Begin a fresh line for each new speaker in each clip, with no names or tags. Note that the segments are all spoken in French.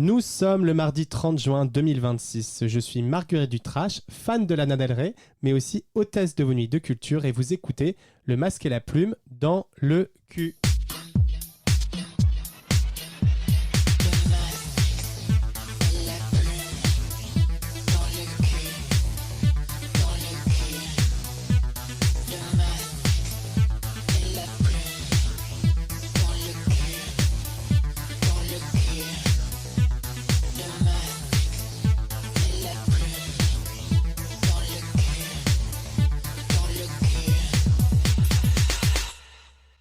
Nous sommes le mardi 30 juin 2026. Je suis Marguerite Dutrache, fan de Lana Del Rey, mais aussi hôtesse de vos nuits de culture et vous écoutez Le Masque et la Plume dans le cul.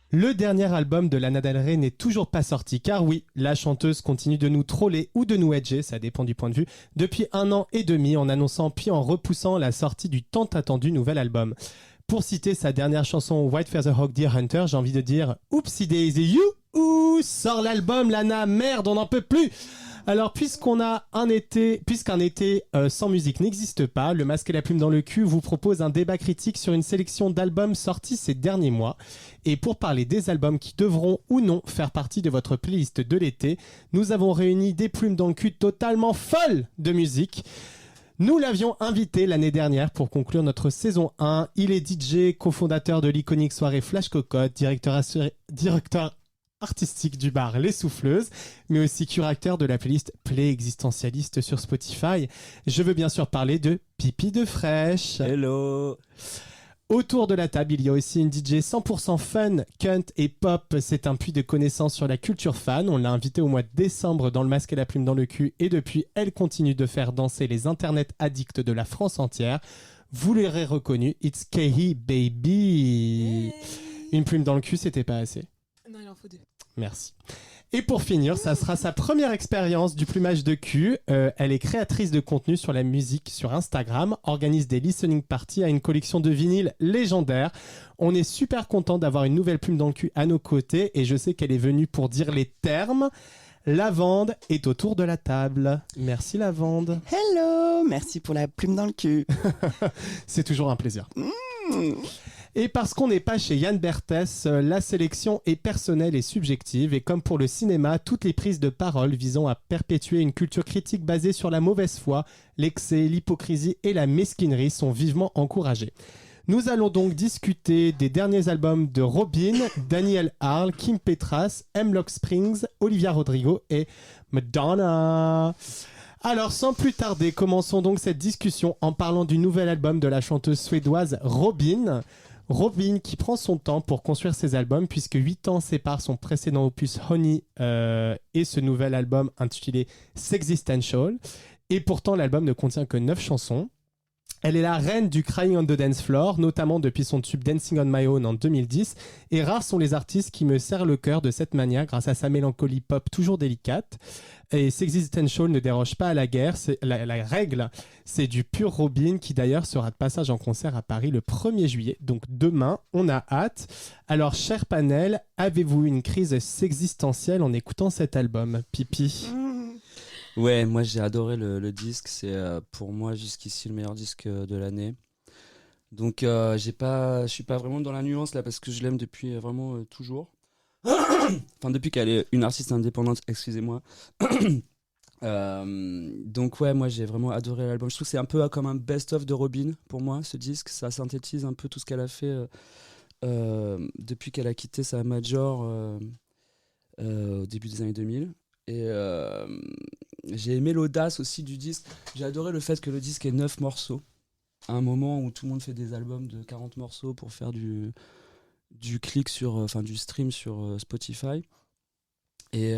Le dernier album de Lana Del Rey n'est toujours pas sorti, car oui, la chanteuse continue de nous troller ou de nous edger, ça dépend du point de vue, depuis 1 an et demi en annonçant puis en repoussant la sortie du tant attendu nouvel album. Pour citer sa dernière chanson White Feather Hawk Deer Hunter, j'ai envie de dire « Oupsie daisy, youhou, sors l'album Lana, merde, on n'en peut plus !» Alors, puisqu'un été sans musique n'existe pas, Le Masque et la Plume dans le cul vous propose un débat critique sur une sélection d'albums sortis ces derniers mois. Et pour parler des albums qui devront ou non faire partie de votre playlist de l'été, nous avons réuni des plumes dans le cul totalement folles de musique. Nous l'avions invité l'année dernière pour conclure notre saison 1. Il est DJ, cofondateur de l'iconique soirée Flash Cocotte, directeur artistique du bar Les Souffleuses, mais aussi curateur de la playlist Play Existentialiste sur Spotify. Je veux bien sûr parler de Pipi de Fraîche.
Hello.
Autour de la table, il y a aussi une DJ 100% fun, cunt et pop. C'est un puits de connaissances sur la culture fan. On l'a invitée au mois de décembre dans Le Masque et la Plume dans le cul et depuis, elle continue de faire danser les internets addicts de la France entière. Vous l'aurez reconnu, it's Kehi Baby. Une plume dans le cul, c'était pas assez.
Non, il en faut deux.
Merci. Et pour finir, ça sera sa première expérience du plumage de cul. Elle est créatrice de contenu sur la musique sur Instagram, organise des listening parties à une collection de vinyles légendaire. On est super content d'avoir une nouvelle plume dans le cul à nos côtés et je sais qu'elle est venue pour dire les termes. Lavande est autour de la table. Merci Lavande.
Hello, merci pour la plume dans le cul.
C'est toujours un plaisir. Et parce qu'on n'est pas chez Yann Berthès, la sélection est personnelle et subjective. Et comme pour le cinéma, toutes les prises de parole visant à perpétuer une culture critique basée sur la mauvaise foi, l'excès, l'hypocrisie et la mesquinerie sont vivement encouragées. Nous allons donc discuter des derniers albums de Robyn, Daniel Harle, Kim Petras, Hemlock Springs, Olivia Rodrigo et Madonna. Alors, sans plus tarder, commençons donc cette discussion en parlant du nouvel album de la chanteuse suédoise Robyn. Robyn qui prend son temps pour construire ses albums puisque 8 ans séparent son précédent opus Honey et ce nouvel album intitulé Sexistential. Et pourtant, l'album ne contient que 9 chansons. Elle est la reine du Crying on the Dance Floor, notamment depuis son tube Dancing on My Own en 2010. Et rares sont les artistes qui me serrent le cœur de cette manière grâce à sa mélancolie pop toujours délicate. Et Sexistential ne déroge pas à la guerre. La règle, c'est du pur Robyn qui d'ailleurs sera de passage en concert à Paris le 1er juillet. Donc demain, on a hâte. Alors, cher panel, avez-vous eu une crise sexistentielle en écoutant cet album, Pipi ?
Ouais, moi j'ai adoré le disque, c'est pour moi jusqu'ici le meilleur disque de l'année. Donc je suis pas vraiment dans la nuance là parce que je l'aime depuis vraiment toujours. Enfin depuis qu'elle est une artiste indépendante, excusez-moi. Donc ouais, moi j'ai vraiment adoré l'album. Je trouve que c'est un peu comme un best-of de Robyn pour moi ce disque. Ça synthétise un peu tout ce qu'elle a fait depuis qu'elle a quitté sa major au début des années 2000. Et j'ai aimé l'audace aussi du disque. J'ai adoré le fait que le disque ait 9 morceaux. À un moment où tout le monde fait des albums de 40 morceaux pour faire du clic du stream sur Spotify. Et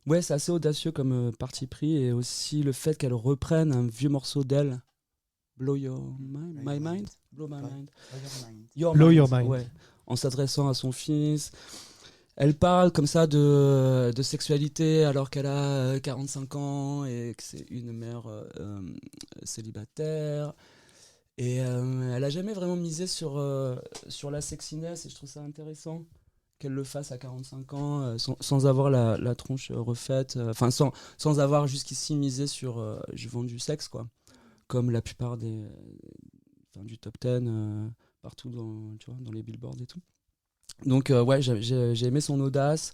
ouais, c'est assez audacieux comme parti pris. Et aussi le fait qu'elle reprenne un vieux morceau d'elle. Blow Your Mind. My Mind. Blow My Mind.
Blow Your Mind.
Ouais. En s'adressant à son fils. Elle parle comme ça de sexualité alors qu'elle a 45 ans et que c'est une mère célibataire. Et elle a jamais vraiment misé sur la sexiness et je trouve ça intéressant qu'elle le fasse à 45 ans sans avoir la tronche refaite. Enfin, sans avoir jusqu'ici misé sur je vends du sexe, quoi. Comme la plupart du top 10 partout dans les billboards et tout. Donc ouais, j'ai aimé son audace.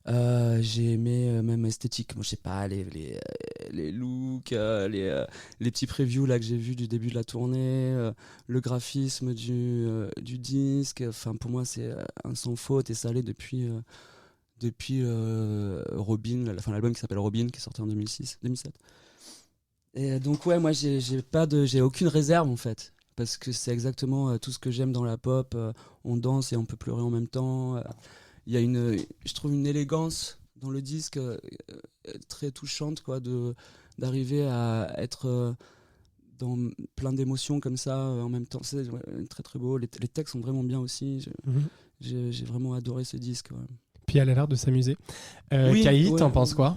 J'ai aimé même esthétique, moi je sais pas, les looks, les petits previews là que j'ai vus du début de la tournée, le graphisme du disque, enfin pour moi c'est un sans faute et ça l'est depuis Robin, l'album qui s'appelle Robin qui est sorti en 2007. Et donc ouais, moi j'ai aucune réserve en fait, parce que c'est exactement tout ce que j'aime dans la pop. On danse et on peut pleurer en même temps. Il y a je trouve une élégance dans le disque très touchante, quoi, d'arriver à être dans plein d'émotions comme ça en même temps. C'est très très beau. Les textes sont vraiment bien aussi. J'ai vraiment adoré ce disque. Ouais.
Puis elle a l'air de s'amuser.
Oui,
Kai,
ouais,
t'en penses quoi?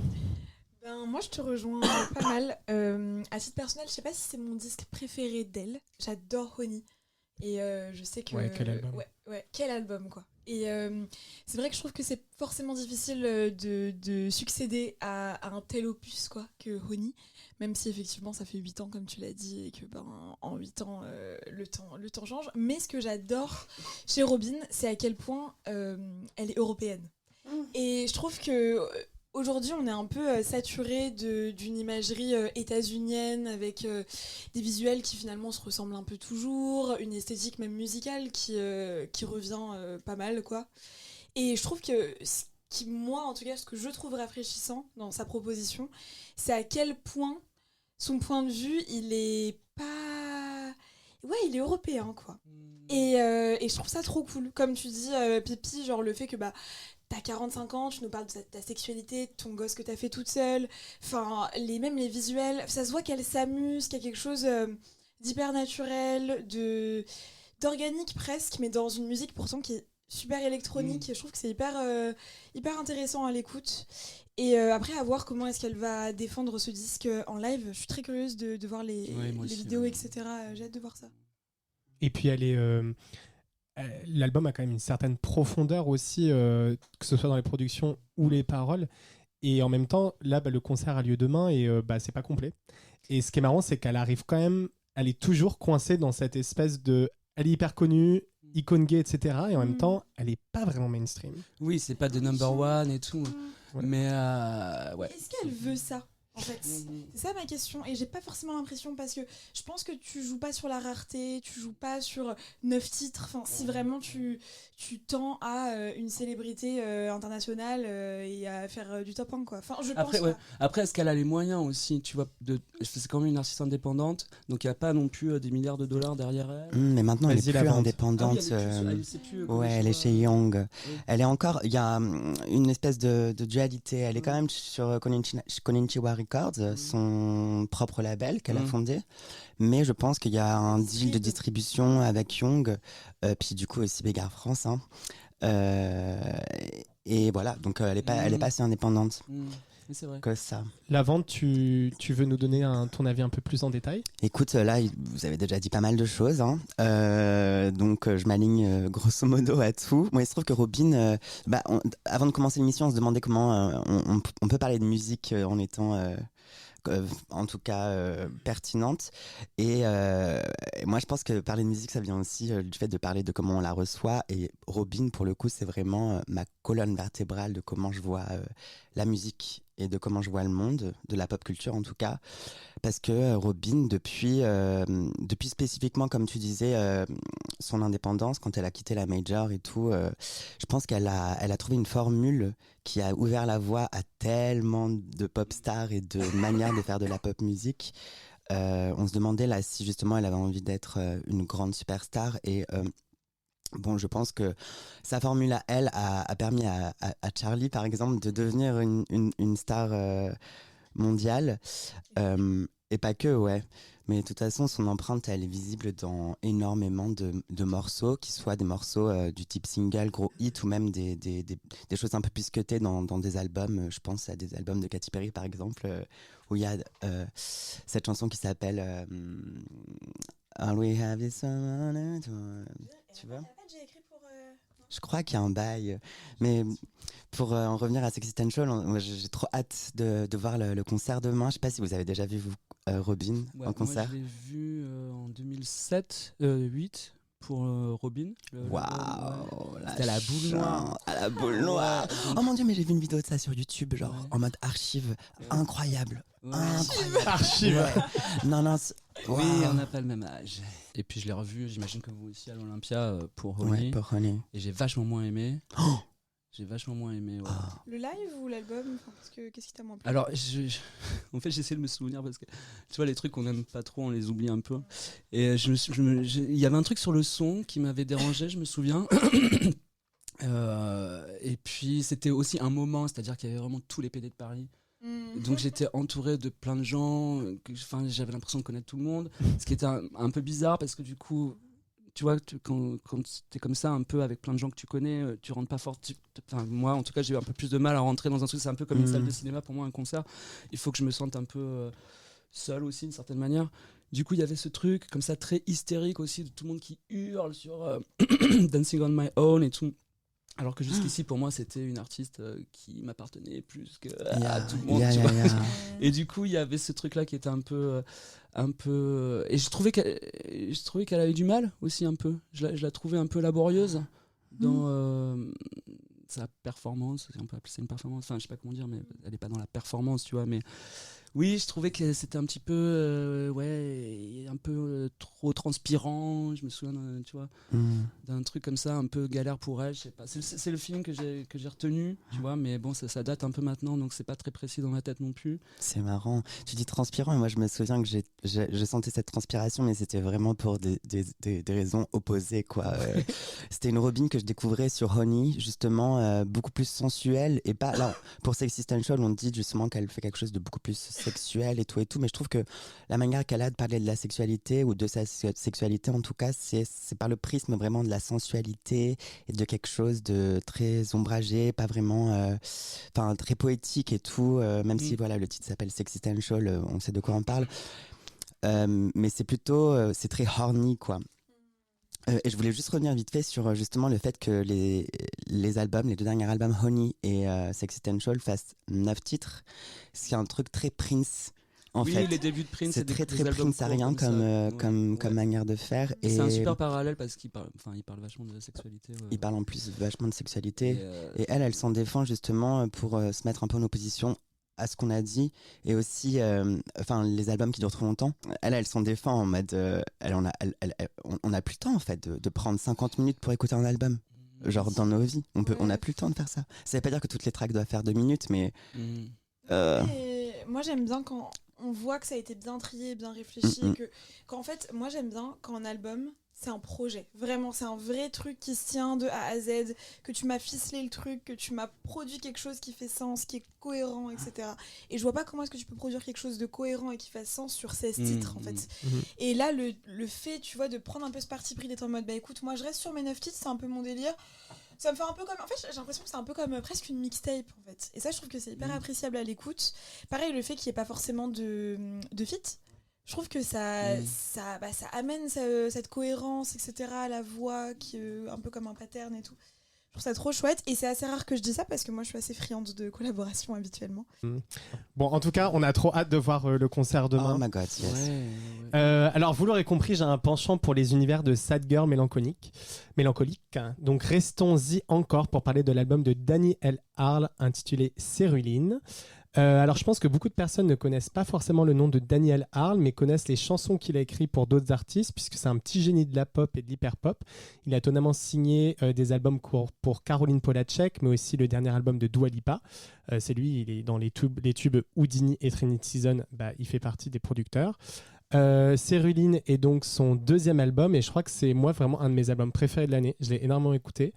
Ben, moi, je te rejoins pas mal. À titre personnel, je sais pas si c'est mon disque préféré d'elle. J'adore Honey. Et je sais que...
Ouais, quel album.
Ouais, quel album, quoi. Et c'est vrai que je trouve que c'est forcément difficile de succéder à un tel opus, quoi, que Honey. Même si, effectivement, ça fait 8 ans, comme tu l'as dit, et que ben, en 8 ans, le temps change. Mais ce que j'adore chez Robyn, c'est à quel point elle est européenne. Et je trouve que aujourd'hui, on est un peu saturé d'une imagerie états-unienne avec des visuels qui finalement se ressemblent un peu toujours, une esthétique même musicale qui revient pas mal, quoi. Et je trouve que moi, en tout cas, ce que je trouve rafraîchissant dans sa proposition, c'est à quel point son point de vue, il est pas... Ouais, il est européen, quoi. Et je trouve ça trop cool. Comme tu dis, Pipi, genre le fait que t'as 45 ans, tu nous parles de ta sexualité, de ton gosse que t'as fait toute seule. Enfin, même les visuels, ça se voit qu'elle s'amuse, qu'il y a quelque chose d'hyper naturel, d'organique presque, mais dans une musique pourtant qui est super électronique. Et je trouve que c'est hyper intéressant à l'écoute. Et après, à voir comment est-ce qu'elle va défendre ce disque en live. Je suis très curieuse de voir les vidéos, etc. J'ai hâte de voir ça.
Et puis l'album a quand même une certaine profondeur aussi, que ce soit dans les productions ou les paroles. Et en même temps, là, le concert a lieu demain et c'est pas complet. Et ce qui est marrant, c'est qu'elle arrive quand même, elle est toujours coincée dans cette espèce de... Elle est hyper connue, icône gay, etc. Et en même temps, elle est pas vraiment mainstream.
Oui, c'est pas de number one et tout.
Ouais.
Mais ouais.
Est-ce qu'elle veut ça, en fait? C'est ça ma question. Et j'ai pas forcément l'impression, parce que je pense que tu joues pas sur la rareté, tu joues pas sur 9 titres. Enfin, si vraiment tu tends à une célébrité internationale et à faire du top 1, quoi. Enfin, je pense pas.
Après, est-ce qu'elle a les moyens aussi, tu vois, c'est quand même une artiste indépendante, donc il n'y a pas non plus des milliards de dollars derrière elle.
Mais maintenant, elle est plus indépendante.
Elle
est chez Young. Oui. Elle est encore... Il y a une espèce de dualité. Elle est quand même sur Konichiwa Records, son propre label qu'elle a fondé. Mais je pense qu'il y a un deal de distribution avec Young, puis du coup aussi Bégard France. Hein. Et voilà, donc elle est pas si indépendante.
C'est vrai.
Que ça.
La vente, tu veux nous donner ton avis un peu plus en détail?
Écoute, là, vous avez déjà dit pas mal de choses. Hein. Donc, je m'aligne grosso modo à tout. Moi, il se trouve que Robyn, avant de commencer l'émission, on se demandait comment on peut parler de musique en étant... en tout cas pertinente et moi je pense que parler de musique ça vient aussi du fait de parler de comment on la reçoit, et Robyn pour le coup c'est vraiment ma colonne vertébrale de comment je vois la musique et de comment je vois le monde, de la pop culture en tout cas, parce que Robyn depuis spécifiquement comme tu disais son indépendance, quand elle a quitté la major et tout, je pense qu'elle a trouvé une formule qui a ouvert la voie à tellement de pop stars et de manières de faire de la pop musique. On se demandait là si justement elle avait envie d'être une grande superstar, et bon, je pense que sa formule à elle a permis à Charlie par exemple de devenir une star mondiale, et pas que, ouais. Mais de toute façon, son empreinte, elle est visible dans énormément de morceaux, qui soient des morceaux du type single, gros hit, ou même des choses un peu plus cutées dans des albums. Je pense à des albums de Katy Perry, par exemple, où il y a cette chanson qui s'appelle All We Have Is Someone. Tu vois ? Je crois qu'il y a un bail. Mais pour en revenir à Sexistential, j'ai trop hâte de voir le concert demain. Je sais pas si vous avez déjà vu, Robyn, en concert.
Moi, je l'ai vu en 2007, 8 pour Robin.
Waouh,
C'était à la boule noire.
À la boule noire. Oh mon dieu, mais j'ai vu une vidéo de ça sur YouTube, genre
Ouais.
en mode archive. Incroyable.
Ouais.
Incroyable.
Archive.
Ouais. Non, non.
Oui,
Waouh.
on n'a pas le même âge. Et puis je l'ai revu, j'imagine que vous aussi à l'Olympia pour Honey.
Ouais, pour Honey.
Et j'ai vachement moins aimé.
Oh.
J'ai vachement moins aimé. Ouais.
Ah.
Le live ou l'album? Enfin, parce que qu'est-ce qui t'a moins plu?
Alors, en fait, j'essaie de me souvenir parce que tu vois, les trucs qu'on n'aime pas trop, on les oublie un peu. Et il y avait un truc sur le son qui m'avait dérangé, je me souviens. Et puis, c'était aussi un moment, c'est-à-dire qu'il y avait vraiment tous les PD de Paris. Donc j'étais entouré de plein de gens, j'avais l'impression de connaître tout le monde, ce qui était un peu bizarre parce que du coup, tu vois, quand t'es comme ça, un peu avec plein de gens que tu connais, tu rentres pas fort. Moi, en tout cas, j'ai eu un peu plus de mal à rentrer dans un truc. C'est un peu comme une salle de cinéma pour moi, un concert. Il faut que je me sente un peu seul aussi, d'une certaine manière. Du coup, il y avait ce truc comme ça très hystérique aussi de tout le monde qui hurle sur Dancing on My Own et tout. Alors que jusqu'ici, pour moi, c'était une artiste qui m'appartenait plus qu'à tout le monde. Tu vois. Et du coup, il y avait ce truc-là qui était un peu. Et je trouvais qu'elle avait du mal aussi un peu. Je la trouvais un peu laborieuse dans sa performance. On peut appeler ça une performance. Enfin, je sais pas comment dire, mais elle n'est pas dans la performance, tu vois. Mais oui, je trouvais que c'était un petit peu, un peu trop transpirant. Je me souviens, tu vois, d'un truc comme ça, un peu galère pour elle. Je sais pas. C'est le film que j'ai retenu, tu vois. Mais bon, ça date un peu maintenant, donc c'est pas très précis dans ma tête non plus.
C'est marrant. Tu dis transpirant, et moi je me souviens que je sentais cette transpiration, mais c'était vraiment pour des raisons opposées, quoi. C'était une Robin que je découvrais sur Honey, justement, beaucoup plus sensuelle et pas. Alors, pour Sexy Essential, on dit justement qu'elle fait quelque chose de beaucoup plus sexuel et tout, mais je trouve que la manière qu'elle a de parler de la sexualité ou de sa sexualité, en tout cas, c'est par le prisme vraiment de la sensualité et de quelque chose de très ombragé, pas vraiment, très poétique et tout, même si voilà, le titre s'appelle Sexy Essential, on sait de quoi on parle, mais c'est plutôt, c'est très horny, quoi. Et je voulais juste revenir vite fait sur justement le fait que les albums, les deux derniers albums, Honey et Sexy Essential, fassent 9 titres. C'est un truc très Prince, en fait.
Oui, les débuts de Prince,
c'est très
des albums
Prince à rien comme manière de faire.
C'est un super parallèle parce qu'il parle vachement de sexualité.
Il parle en plus vachement de sexualité. Et elle s'en défend justement pour se mettre un peu en opposition à ce qu'on a dit, et aussi les albums qui durent trop longtemps, elle s'en défend en mode on a plus le temps en fait de prendre 50 minutes pour écouter un album, genre dans nos vies on a plus le temps de faire ça. Ça veut pas dire que toutes les tracks doivent faire 2 minutes, mais
moi j'aime bien quand on voit que ça a été bien trié, bien réfléchi, quand en fait moi j'aime bien quand un album c'est un projet, vraiment c'est un vrai truc qui se tient de A à Z, que tu m'as ficelé le truc, que tu m'as produit quelque chose qui fait sens, qui est cohérent, etc. Et je vois pas comment est-ce que tu peux produire quelque chose de cohérent et qui fasse sens sur 16 titres en fait. Et là le fait, tu vois, de prendre un peu ce parti pris, d'être en mode bah écoute, moi je reste sur mes 9 titres, c'est un peu mon délire. Ça me fait un peu comme, en fait j'ai l'impression que c'est un peu comme presque une mixtape en fait. Et ça je trouve que c'est hyper appréciable à l'écoute. Pareil, le fait qu'il n'y ait pas forcément de feat, je trouve que ça amène cette cohérence, etc. à la voix qui est un peu comme un pattern et tout. Je trouve ça trop chouette, et c'est assez rare que je dise ça parce que moi je suis assez friande de collaboration habituellement.
Bon, en tout cas, on a trop hâte de voir le concert demain.
Oh my god, yes.
Alors, vous l'aurez compris, j'ai un penchant pour les univers de sad girl mélancolique. Donc, restons-y encore pour parler de l'album de Danny L. Harle intitulé Céruline. Alors, je pense que beaucoup de personnes ne connaissent pas forcément le nom de Daniel Harle, mais connaissent les chansons qu'il a écrites pour d'autres artistes, puisque c'est un petit génie de la pop et de l'hyper-pop. Il a étonnamment signé des albums pour Caroline Polachek, mais aussi le dernier album de Dua Lipa. C'est lui, il est dans les tubes Houdini et Trinity Season, il fait partie des producteurs. Céruline est donc son deuxième album, et je crois que c'est moi vraiment un de mes albums préférés de l'année. Je l'ai énormément écouté.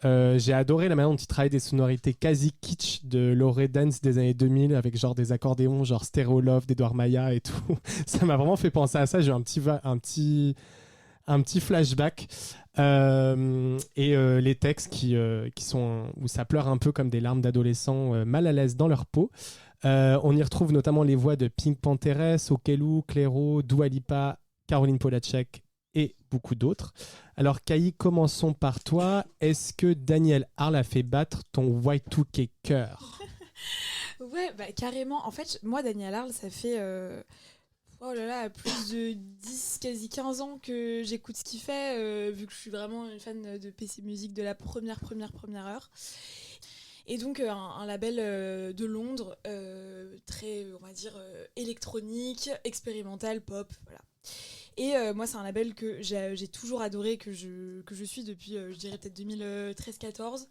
J'ai adoré la manière dont il travaille des sonorités quasi kitsch de l'Oré Dance des années 2000 avec genre des accordéons genre Stereo Love d'Edouard Maya et tout. Ça m'a vraiment fait penser à ça. J'ai eu un petit flashback. Les textes qui sont où ça pleure un peu comme des larmes d'adolescents mal à l'aise dans leur peau. On y retrouve notamment les voix de Pink Panthéress, Okelu, Clairo, Dua Lipa, Caroline Polachek et beaucoup d'autres. Alors Kai, commençons par toi. Est-ce que Daniel Harle a fait battre ton Y2K cœur?
Ouais, carrément. En fait, moi, Daniel Harle, ça fait Oh là là, plus de 10, quasi 15 ans que j'écoute ce qu'il fait, vu que je suis vraiment une fan de PC Music de la première heure. Et donc un label de Londres, très, on va dire, électronique, expérimental, pop, voilà. Et moi, c'est un label que j'ai toujours adoré, que je suis depuis, je dirais peut-être 2013-14.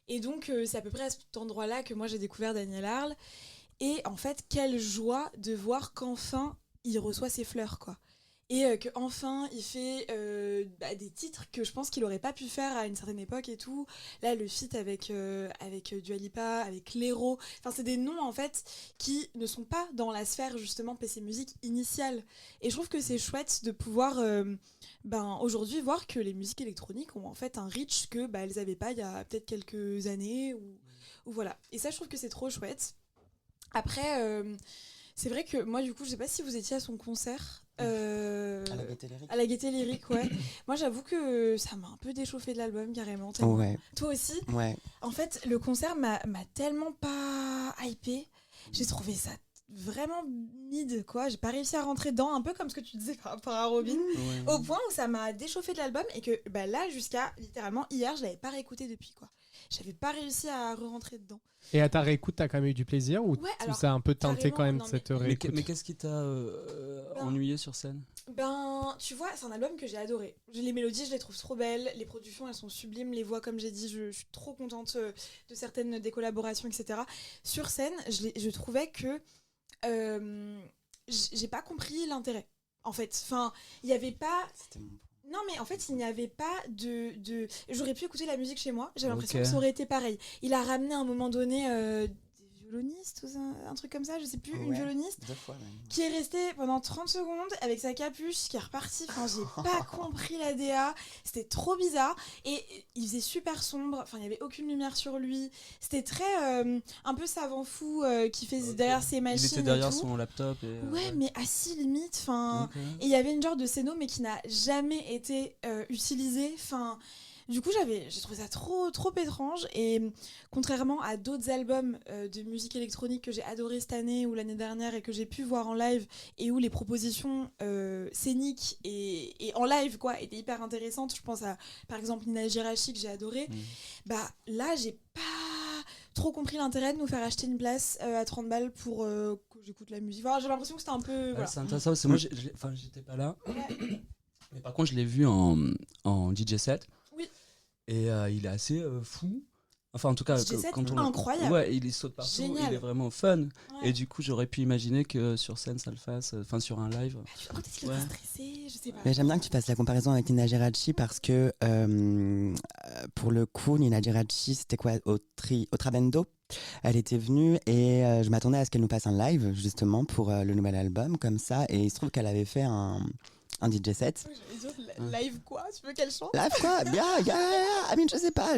Et donc, c'est à peu près à cet endroit-là que moi, j'ai découvert Daniel Arl. Et en fait, quelle joie de voir qu'enfin, il reçoit ses fleurs, quoi. Et qu'enfin, il fait des titres que je pense qu'il aurait pas pu faire à une certaine époque et tout. Là, le feat avec Dua Lipa, avec Lero. Enfin, c'est des noms, en fait, qui ne sont pas dans la sphère, justement, PC Music initiale. Et je trouve que c'est chouette de pouvoir, aujourd'hui, voir que les musiques électroniques ont, en fait, un reach que elles avaient pas il y a peut-être quelques années. Ou voilà. Et ça, je trouve que c'est trop chouette. Après... c'est vrai que moi, du coup, je sais pas si vous étiez à son concert.
À la Gaîté Lyrique.
À la Gaîté Lyrique, ouais. Moi, j'avoue que ça m'a un peu déchauffé de l'album, carrément.
Ouais.
Toi aussi.
Ouais.
En fait, le concert m'a tellement pas hypé. J'ai trouvé ça vraiment mid, quoi. J'ai pas réussi à rentrer dedans, un peu comme ce que tu disais par rapport à Robin.
Ouais.
Au point où ça m'a déchauffé de l'album et que là, jusqu'à littéralement hier, je l'avais pas réécouté depuis, quoi. J'avais pas réussi à re-rentrer dedans.
Et à ta réécoute, t'as quand même eu du plaisir ou
Ouais, alors,
ça a un peu teinté quand même
non,
cette
mais-
réécoute?
Mais qu'est-ce qui t'a ennuyé sur scène?
Tu vois, c'est un album que j'ai adoré. Les mélodies, je les trouve trop belles. Les productions, elles sont sublimes. Les voix, comme j'ai dit, je suis trop contente de certaines des collaborations, etc. Sur scène, je trouvais que j'ai pas compris l'intérêt. En fait, enfin, il y avait pas...
C'était mon...
Non, mais en fait, il n'y avait pas de... J'aurais pu écouter la musique chez moi. J'avais l'impression
Ok.
que ça aurait été pareil. Il a ramené à un moment donné des violonistes ou un truc comme ça, je sais plus, une
Ouais.
violoniste
2 fois même.
qui est restée pendant 30 secondes avec sa capuche, qui est repartie. Enfin, j'ai pas compris la DA. C'était trop bizarre. Et il faisait super sombre. Enfin, il n'y avait aucune lumière sur lui. C'était très... un peu savant fou qui fait derrière ses machines.
Il était derrière
et tout.
son laptop. Et,
Ouais, mais assis limite. Enfin...
Ok.
Et il y avait une genre de scéno, mais qui n'a jamais été utilisée. Enfin, du coup, j'ai trouvé ça trop, trop étrange. Et contrairement à d'autres albums de musique électronique que j'ai adoré cette année ou l'année dernière et que j'ai pu voir en live et où les propositions scéniques et en live quoi étaient hyper intéressantes. Je pense à, par exemple, Nina Girachi que j'ai adoré. Là, j'ai pas trop compris l'intérêt de nous faire acheter une place à 30 balles pour que j'écoute la musique. Enfin, j'ai l'impression que c'était un peu...
Ouais,
voilà.
c'est intéressant parce que moi, j'étais pas là. Mais par contre, je l'ai vu en DJ set.
Oui.
Et il est assez fou. Enfin, en tout cas,
DJ set,
quand on
incroyable.
Ouais, il saute partout.
Génial.
Il est vraiment fun.
Ouais.
Et du coup, j'aurais pu imaginer que sur scène, ça le fasse. Enfin, sur un live.
Peut-être qu'il
Ouais.
était stressé, je sais pas.
Mais j'aime bien que tu fasses la comparaison avec Nina Girachi parce que pour le coup, Nina Girachi, c'était quoi au Trabendo. Elle était venue et je m'attendais à ce qu'elle nous passe un live justement pour le nouvel album comme ça. Et il se trouve qu'elle avait fait un DJ set.
J'allais dire, live quoi? Tu veux qu'elle chante?
Live quoi? Yeah. I mean, je sais pas.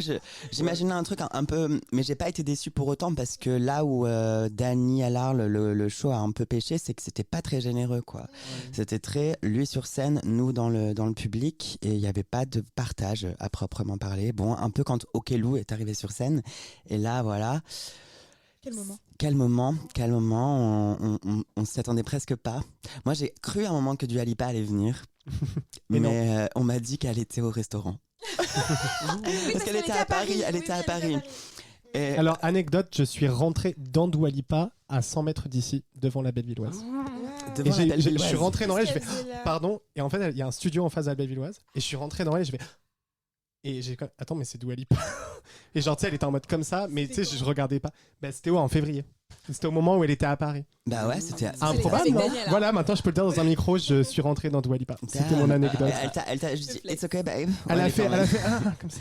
J'imaginais un truc un peu, mais j'ai pas été déçue pour autant parce que là où Daniel Arl, le show a un peu pêché, c'est que c'était pas très généreux quoi. C'était très lui sur scène, nous dans le public et il y avait pas de partage à proprement parler. Bon, un peu quand Okelou est arrivé sur scène et là voilà.
Quel moment?
Quel moment, on s'y attendait presque pas. Moi, j'ai cru à un moment que Dua Lipa allait venir,
Mais
mais on m'a dit qu'elle était au restaurant. Parce qu'elle était à Paris, elle était à Paris. Et
Alors, anecdote, je suis rentré dans Dua Lipa à 100 mètres d'ici, devant la Bellevilloise.
devant
Et
la
je
Bellevilloise.
suis rentré dans elle, je fais
Pardon.
pardon. Et en fait, il y a un studio en face de la Bellevilloise. Et je suis rentré dans elle, je fais. Et j'ai comme, attends, mais c'est Dua Lipa. Et genre, tu sais, elle était en mode comme ça, mais tu sais, je regardais pas. Bah, c'était en février. C'était au moment où elle était à Paris.
Bah ouais, c'était
Improbable,
avec
non?
Daniel, hein.
Voilà, maintenant je peux le dire dans un micro, je suis rentré dans Dua Lipa. C'était mon anecdote.
Elle t'a juste dit, it's okay, babe.
Elle
Ouais,
a fait,
était en mode,
comme ça.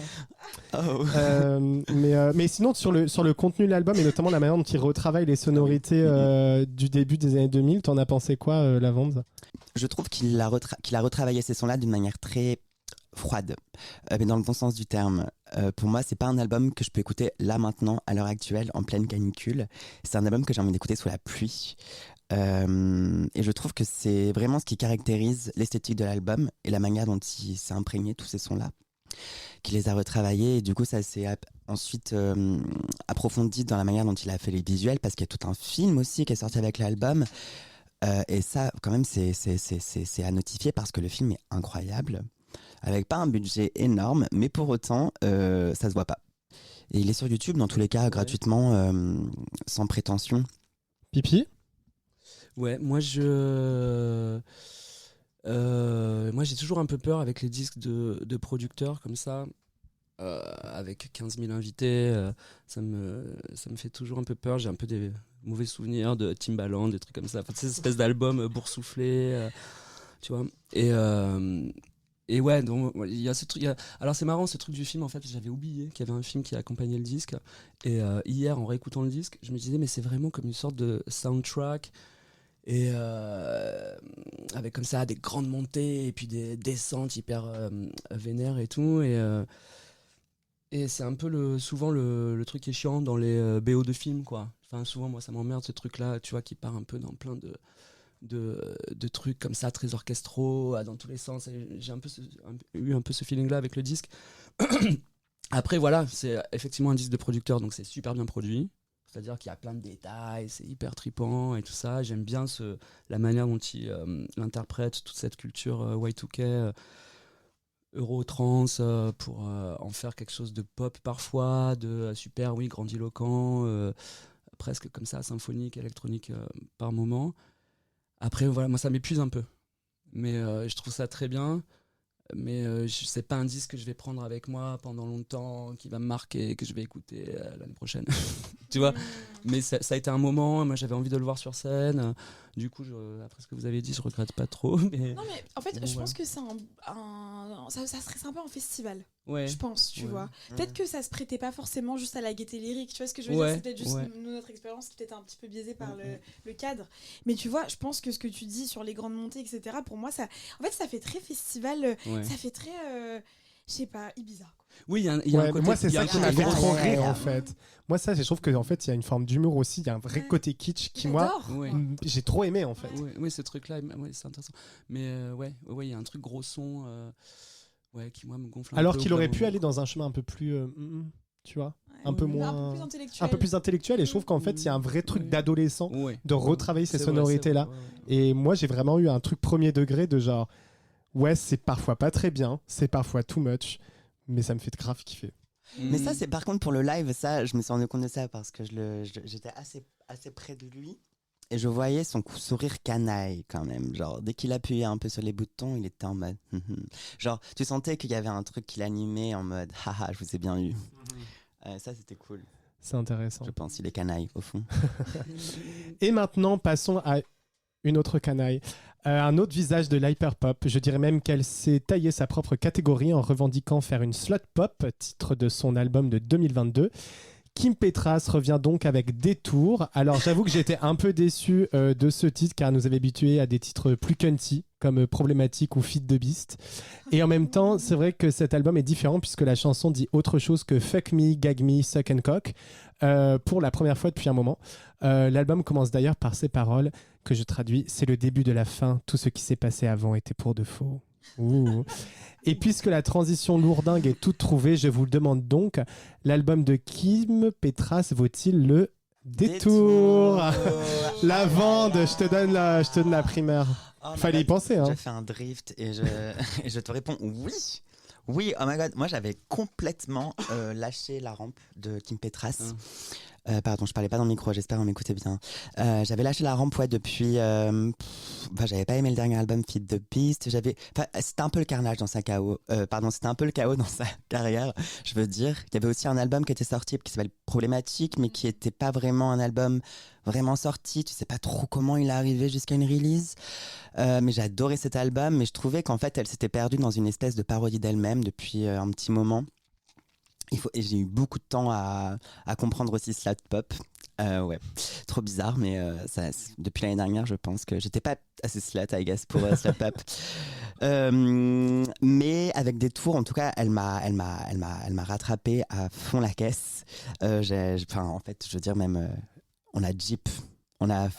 Oh.
Mais sinon, sur le contenu de l'album et notamment la manière dont il retravaille les sonorités du début des années 2000, t'en as pensé quoi, Lavande?
Je trouve qu'il a retravaillé ces sons-là d'une manière très froide, mais dans le bon sens du terme. Pour moi, c'est pas un album que je peux écouter là maintenant, à l'heure actuelle, en pleine canicule. C'est un album que j'ai envie d'écouter sous la pluie. Et je trouve que c'est vraiment ce qui caractérise l'esthétique de l'album et la manière dont il s'est imprégné tous ces sons-là, qui les a retravaillés. Et du coup, ça s'est ensuite approfondi dans la manière dont il a fait les visuels, parce qu'il y a tout un film aussi qui est sorti avec l'album. Et ça, quand même, c'est à notifier parce que le film est incroyable, avec pas un budget énorme, mais pour autant, ça se voit pas. Et il est sur YouTube, dans tous les cas, gratuitement, sans prétention.
Pipi?
Ouais, moi j'ai toujours un peu peur avec les disques de producteurs comme ça, avec 15 000 invités. Ça me fait toujours un peu peur. J'ai un peu des mauvais souvenirs de Timbaland, des trucs comme ça. Enfin, ces espèces d'albums boursouflés, tu vois. Et ouais, donc il y a ce truc. Alors c'est marrant ce truc du film. En fait, j'avais oublié qu'il y avait un film qui accompagnait le disque. Et hier, en réécoutant le disque, je me disais mais c'est vraiment comme une sorte de soundtrack. Et avec comme ça des grandes montées et puis des descentes hyper vénères et tout. Et c'est un peu souvent le truc qui est chiant dans les BO de films, quoi. Enfin, souvent, moi, ça m'emmerde ce truc-là, tu vois, qui part un peu dans plein de trucs comme ça, très orchestraux, dans tous les sens. Et j'ai eu un peu ce feeling-là avec le disque. Après, voilà, c'est effectivement un disque de producteur, donc c'est super bien produit. C'est-à-dire qu'il y a plein de détails, c'est hyper trippant et tout ça. J'aime bien la manière dont il interprète toute cette culture Y2K, Euro-trance, pour en faire quelque chose de pop parfois, de super, oui, grandiloquent, presque comme ça, symphonique, électronique par moment. Après, voilà, moi ça m'épuise un peu. Mais je trouve ça très bien. Mais c'est pas un disque que je vais prendre avec moi pendant longtemps, qui va me marquer, que je vais écouter l'année prochaine. Tu vois. Mais ça a été un moment, moi j'avais envie de le voir sur scène. Du coup, après ce que vous avez dit, je regrette pas trop. Mais...
Non, mais en fait,
bon,
je pense que c'est ça serait sympa en festival.
Ouais.
Je pense, tu vois. Peut-être que ça se prêtait pas forcément juste à la gaieté lyrique. Tu vois ce que je veux dire? C'est peut-être juste notre expérience qui était un petit peu biaisée par le cadre. Mais tu vois, je pense que ce que tu dis sur les grandes montées, etc., pour moi, ça fait très festival. Ça fait très, je sais pas, Ibiza.
Oui, il y a un côté.
Moi, c'est ça qui m'a fait trop rire,
agréable.
en fait. Moi, ça, je trouve qu'en fait, il y a une forme d'humour aussi. Il y a un vrai côté kitsch qui, moi, j'ai trop aimé, en fait.
Oui, ce truc-là, c'est intéressant. Mais il y a un truc gros son qui, moi, me gonfle un peu.
Alors qu'il aurait pu aller dans un chemin un peu plus, tu vois, un peu moins... Un peu plus intellectuel. Et je trouve qu'en fait, il y a un vrai truc d'adolescent de retravailler ces sonorités-là. Et moi, j'ai vraiment eu un truc premier degré de genre, ouais, c'est parfois pas très bien, c'est parfois too much, mais ça me fait grave kiffer.
Mais ça, c'est par contre pour le live, ça, je me suis rendu compte de ça parce que j'étais assez près de lui et je voyais son sourire canaille quand même. Genre, dès qu'il appuyait un peu sur les boutons, il était en mode. Genre, tu sentais qu'il y avait un truc qui l'animait en mode haha, je vous ai bien eu. Ça, c'était cool.
C'est intéressant.
Je pense, il est canaille au fond.
Et maintenant, passons à une autre canaille. Un autre visage de l'hyperpop. Je dirais même qu'elle s'est taillée sa propre catégorie en revendiquant faire une slut pop, titre de son album de 2022. Kim Petras revient donc avec Détour. Alors j'avoue que j'étais un peu déçu de ce titre car nous avait habitués à des titres plus cunty comme Problématique ou Feed the Beast. Et en même temps, c'est vrai que cet album est différent puisque la chanson dit autre chose que Fuck me, gag me, suck and cock pour la première fois depuis un moment. L'album commence d'ailleurs par ces paroles que je traduis. C'est le début de la fin. Tout ce qui s'est passé avant était pour de faux. Ouh. Et puisque la transition lourdingue est toute trouvée, je vous le demande donc, l'album de Kim Petras vaut-il le Détour? La vende, je te donne la primeur. Fallait y penser. Hein.
J'ai fait un drift et je te réponds oui. Oui, oh my god, moi j'avais complètement lâché la rampe de Kim Petras. Pardon, je parlais pas dans le micro, j'espère qu'on m'écoutait bien. J'avais lâché la rampe depuis... j'avais pas aimé le dernier album Feed the Beast. C'était un peu le carnage dans sa chaos. C'était un peu le chaos dans sa carrière, je veux dire. Il y avait aussi un album qui était sorti qui s'appelle Problématique, mais qui était pas vraiment un album vraiment sorti. Tu sais pas trop comment il est arrivé jusqu'à une release. Mais j'ai adoré cet album, mais je trouvais qu'en fait, elle s'était perdue dans une espèce de parodie d'elle-même depuis un petit moment. Et j'ai eu beaucoup de temps à comprendre aussi Slut Pop. Ouais, trop bizarre, mais depuis l'année dernière, je pense que j'étais pas assez slut, I guess, pour Slut Pop. Mais avec Détour, en tout cas, elle m'a rattrapé à fond la caisse. En fait, je veux dire même, on a Jeep. On a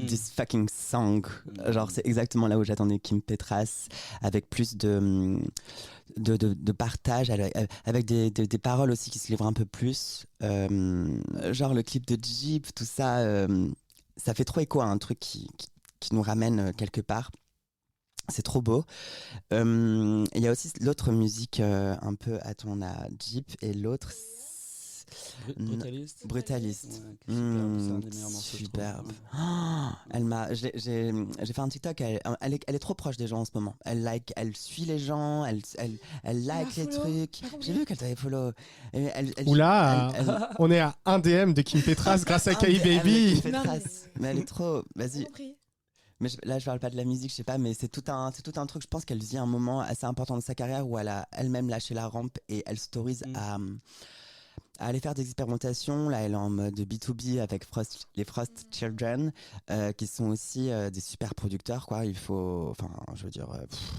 this fucking song. Genre, c'est exactement là où j'attendais Kim Petras, avec plus de partage, avec des paroles aussi qui se livrent un peu plus. Genre, le clip de Jeep, tout ça, ça fait trop écho à un truc qui qui nous ramène quelque part. C'est trop beau. Il y a aussi l'autre musique un peu à ton Jeep et l'autre
Brutaliste.
Brutaliste.
Ouais, c'est un des meilleurs morceaux.
Superbe.
Je trouve.
Elle m'a, j'ai fait un TikTok. Elle est trop proche des gens en ce moment. Elle suit les gens. Elle like les trucs. J'ai vu qu'elle t'avait follow.
Oula, on est à un DM de Kim Petras grâce à Kai Baby.
Mais elle est trop. Vas-y. Mais là, je parle pas de la musique, je sais pas, mais c'est tout un truc. Je pense qu'elle vit un moment assez important de sa carrière où elle a elle-même lâché la rampe et elle s'autorise à aller faire des expérimentations. Là, elle est en mode B2B avec les Frost Children, qui sont aussi des super producteurs, quoi. Il faut, enfin, je veux dire,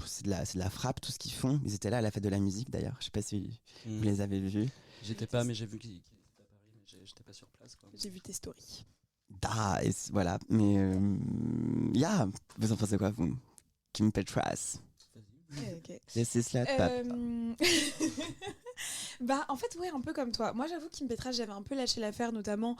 c'est de la frappe tout ce qu'ils font. Ils étaient là à la fête de la musique d'ailleurs. Je sais pas si vous les avez vus.
J'étais pas, mais j'ai vu qu'ils étaient à Paris, mais j'étais pas sur place, quoi.
J'ai vu tes stories.
Voilà, mais vous en pensez quoi, vous? Kim Petras.
Okay.
This is Slut Pop.
Bah en fait ouais, un peu comme toi. Moi j'avoue Kim Petras, j'avais un peu lâché l'affaire, notamment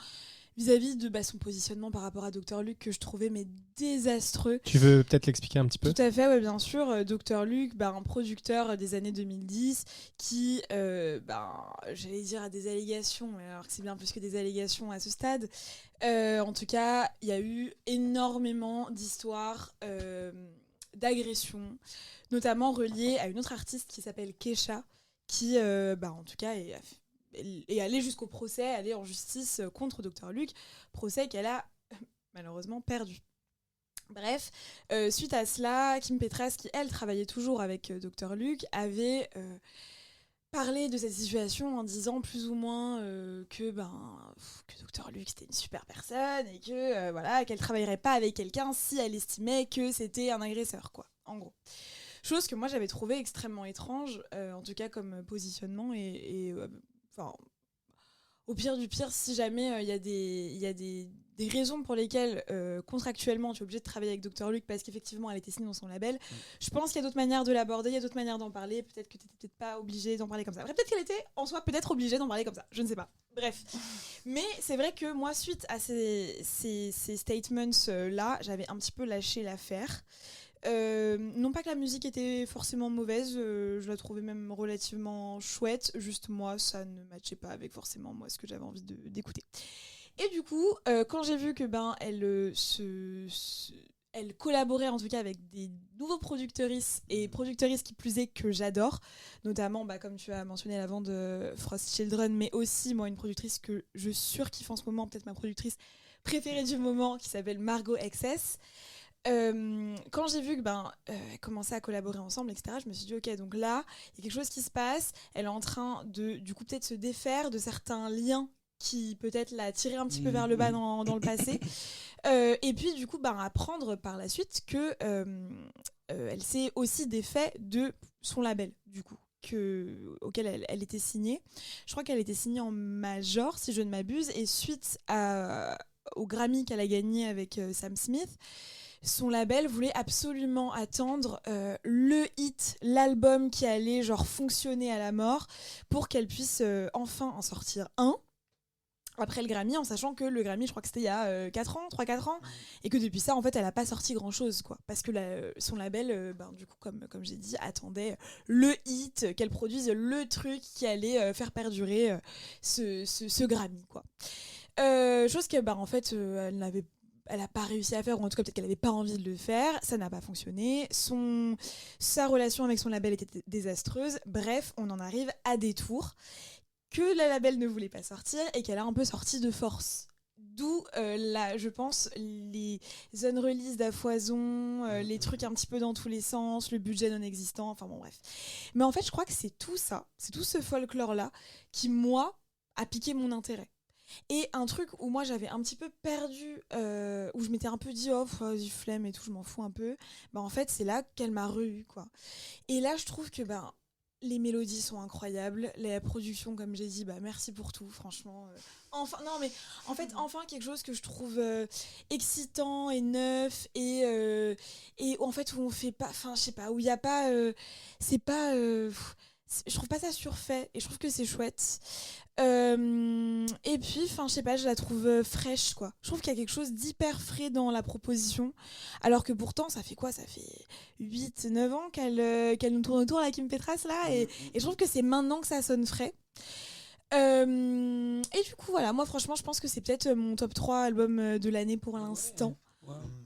vis-à-vis de son positionnement par rapport à Dr Luke, que je trouvais désastreux.
Tu veux peut-être l'expliquer un petit peu?
Tout à fait, ouais, bien sûr. Dr Luke, un producteur des années 2010 qui, j'allais dire, a des allégations, mais alors que c'est bien plus que des allégations à ce stade. En tout cas, il y a eu énormément d'histoires d'agressions, notamment reliées à une autre artiste qui s'appelle Kesha, qui, en tout cas, est allée jusqu'au procès, allée en justice contre Dr Luke, procès qu'elle a malheureusement perdu. Bref, suite à cela, Kim Petras, qui elle travaillait toujours avec Dr Luke, avait parlé de cette situation en disant plus ou moins que Dr Luke c'était une super personne et que voilà, qu'elle travaillerait pas avec quelqu'un si elle estimait que c'était un agresseur, quoi, en gros. Chose que moi j'avais trouvé extrêmement étrange, en tout cas comme positionnement au pire du pire, si jamais il y a des raisons pour lesquelles contractuellement tu es obligé de travailler avec Dr Luke parce qu'effectivement elle était signée dans son label, je pense qu'il y a d'autres manières de l'aborder, il y a d'autres manières d'en parler, peut-être que tu n'étais peut-être pas obligé d'en parler comme ça. Après, peut-être qu'elle était en soi peut-être obligée d'en parler comme ça, je ne sais pas. Bref. Mais c'est vrai que moi, suite à ces statements-là, j'avais un petit peu lâché l'affaire. Non pas que la musique était forcément mauvaise, je la trouvais même relativement chouette, juste moi ça ne matchait pas avec forcément moi ce que j'avais envie d'écouter. Et du coup quand j'ai vu que elle collaborait en tout cas avec des nouveaux producteuristes et producteuristes qui plus est que j'adore, notamment comme tu as mentionné avant de Frost Children, mais aussi moi une productrice que je surkiffe en ce moment, peut-être ma productrice préférée du moment, qui s'appelle Margot XS. Quand j'ai vu que commençaient à collaborer ensemble, etc., je me suis dit ok, donc là il y a quelque chose qui se passe, elle est en train de du coup peut-être se défaire de certains liens qui peut-être l'a tiré un petit peu vers le bas dans le passé, et puis du coup apprendre par la suite que elle s'est aussi défait de son label du coup auquel elle était signée. Je crois qu'elle était signée en major si je ne m'abuse, et suite au Grammy qu'elle a gagné avec Sam Smith, son label voulait absolument attendre le hit, l'album qui allait fonctionner à la mort pour qu'elle puisse enfin en sortir un après le Grammy, en sachant que le Grammy, je crois que c'était il y a 3-4 ans, et que depuis ça, en fait, elle n'a pas sorti grand-chose, quoi. Parce que son label, du coup, comme j'ai dit, attendait le hit, qu'elle produise le truc qui allait faire perdurer ce Grammy, quoi. Chose que, en fait, elle n'a pas réussi à faire, ou en tout cas peut-être qu'elle n'avait pas envie de le faire, ça n'a pas fonctionné, sa relation avec son label était désastreuse, bref, on en arrive à des tours que le label ne voulait pas sortir et qu'elle a un peu sorti de force. D'où, je pense, les unrelease d'Afoison, les trucs un petit peu dans tous les sens, le budget non existant, enfin bon bref. Mais en fait, je crois que c'est tout ça, c'est tout ce folklore-là qui, moi, a piqué mon intérêt. Et un truc où moi j'avais un petit peu perdu, où je m'étais un peu dit vas-y flemme et tout, je m'en fous un peu, en fait c'est là qu'elle m'a re-eu, quoi. Et là je trouve que les mélodies sont incroyables, la production comme j'ai dit, merci pour tout, franchement. Enfin quelque chose que je trouve excitant et neuf et en fait où on fait pas, enfin je sais pas, où il y a pas, c'est pas je trouve pas ça surfait et je trouve que c'est chouette. Et puis, enfin, je sais pas, je la trouve fraîche, quoi. Je trouve qu'il y a quelque chose d'hyper frais dans la proposition, alors que pourtant, ça fait quoi? Ça fait 8-9 ans qu'elle nous tourne autour, la Kim Petras, là, et je trouve que c'est maintenant que ça sonne frais. Et du coup, voilà, moi, franchement, je pense que c'est peut-être mon top 3 album de l'année pour l'instant.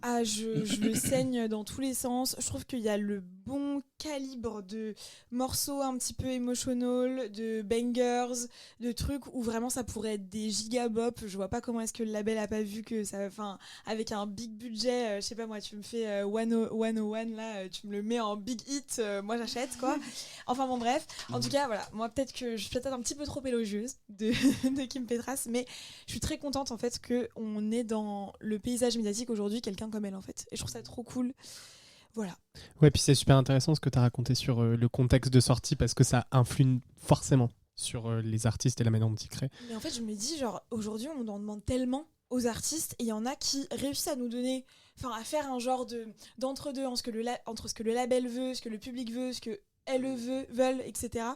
Ah, je le saigne dans tous les sens. Je trouve qu'il y a le bon calibre de morceaux un petit peu emotional, de bangers, de trucs où vraiment ça pourrait être des gigabop. Je vois pas comment est-ce que le label a pas vu que ça, enfin, avec un big budget, je sais pas moi, tu me fais 101 là, tu me le mets en big hit, moi j'achète quoi. Enfin bon bref, en tout cas voilà, moi peut-être que je suis peut-être un petit peu trop élogieuse de Kim Petras, mais je suis très contente en fait qu'on ait dans le paysage médiatique aujourd'hui quelqu'un comme elle en fait, et je trouve ça trop cool. Voilà.
Ouais, puis c'est super intéressant ce que tu as raconté sur le contexte de sortie parce que ça influe forcément sur les artistes et la manière dont ils créent.
Mais en fait, je me dis, genre, aujourd'hui, on en demande tellement aux artistes et il y en a qui réussissent à nous donner, enfin, à faire un genre d'entre-deux entre ce que le label veut, ce que le public veut, ce que elles veulent, etc.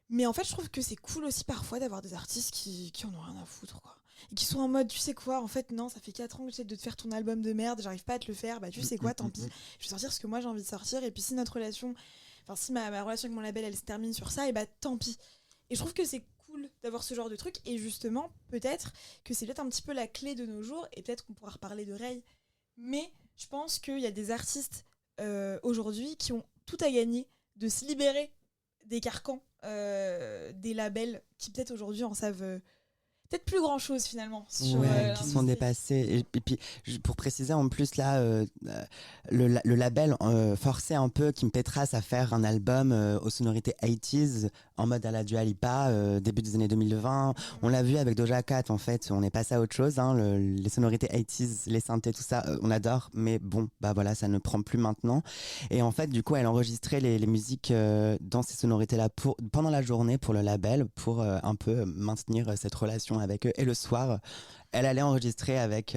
Mais en fait, je trouve que c'est cool aussi parfois d'avoir des artistes qui en ont rien à foutre, quoi. Et qui sont en mode, tu sais quoi, en fait, non, ça fait 4 ans que j'essaie de te faire ton album de merde, j'arrive pas à te le faire, bah tu sais quoi, tant pis, je vais sortir ce que moi j'ai envie de sortir, et puis si notre relation, enfin si ma relation avec mon label, elle se termine sur ça, et bah tant pis. Et je trouve que c'est cool d'avoir ce genre de truc, et justement, peut-être que c'est peut-être un petit peu la clé de nos jours, et peut-être qu'on pourra reparler de Ray, mais je pense qu'il y a des artistes aujourd'hui qui ont tout à gagner de se libérer des carcans des labels qui peut-être aujourd'hui en savent peut-être plus grand chose finalement sur,
qui sont dépassés et puis pour préciser en plus là le label forçait un peu Kim Petras à faire un album aux sonorités 80s en mode à la Dua Lipa début des années 2020. On l'a vu avec Doja Cat, en fait on est passé à autre chose, hein, les sonorités 80s, les synthés, tout ça on adore, mais bon bah voilà, ça ne prend plus maintenant. Et en fait du coup elle enregistrait les musiques dans ces sonorités là pendant la journée pour le label, pour un peu maintenir cette relation avec eux. Et le soir, elle allait enregistrer avec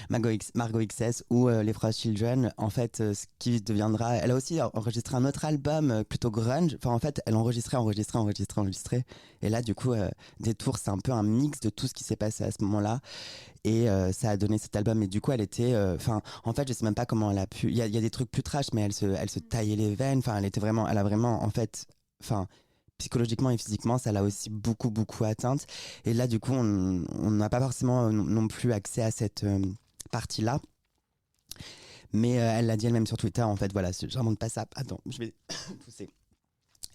Margot XS ou les Frost Children, en fait, ce qui deviendra... Elle a aussi enregistré un autre album plutôt grunge. Enfin, en fait, elle enregistrait. Et là, du coup, Détour, c'est un peu un mix de tout ce qui s'est passé à ce moment-là. Et ça a donné cet album. Et du coup, elle était... en fait, je sais même pas comment elle a pu... Il y a des trucs plus trash, mais elle se taillait les veines. Enfin, elle a vraiment, en fait... psychologiquement et physiquement, ça l'a aussi beaucoup atteinte. Et là, du coup, on n'a pas forcément non plus accès à cette partie-là. Mais elle l'a dit elle-même sur Twitter, en fait, voilà, je remonte pas ça. Attends, je vais pousser.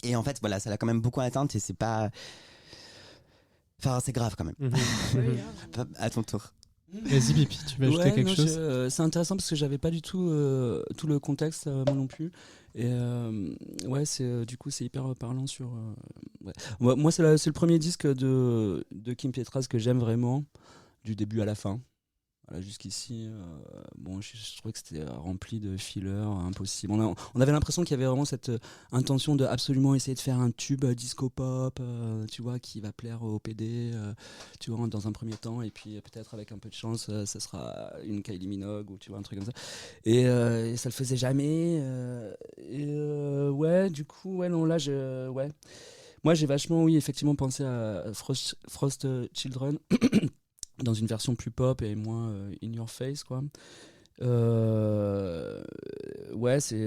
Et en fait, voilà, ça l'a quand même beaucoup atteinte et c'est pas... Enfin, c'est grave quand même. À ton tour.
Vas-y, Pipi, tu veux ajouter quelque chose?
C'est intéressant parce que j'avais pas du tout tout le contexte, moi non plus. Et ouais, du coup, c'est hyper parlant sur. Ouais. Moi, c'est le premier disque de Kim Petras que j'aime vraiment, du début à la fin. Voilà, jusqu'ici, bon, je trouvais que c'était rempli de fillers impossible. On avait l'impression qu'il y avait vraiment cette intention de absolument essayer de faire un tube disco pop, tu vois, qui va plaire au PD, tu vois, dans un premier temps, et puis peut-être avec un peu de chance, ça sera une Kylie Minogue ou tu vois un truc comme ça. Et ça le faisait jamais. Ouais, du coup, ouais, non, là, ouais. Moi, j'ai vachement, oui, effectivement, pensé à Frost Children. Dans une version plus pop et moins in your face, quoi. Ouais, c'est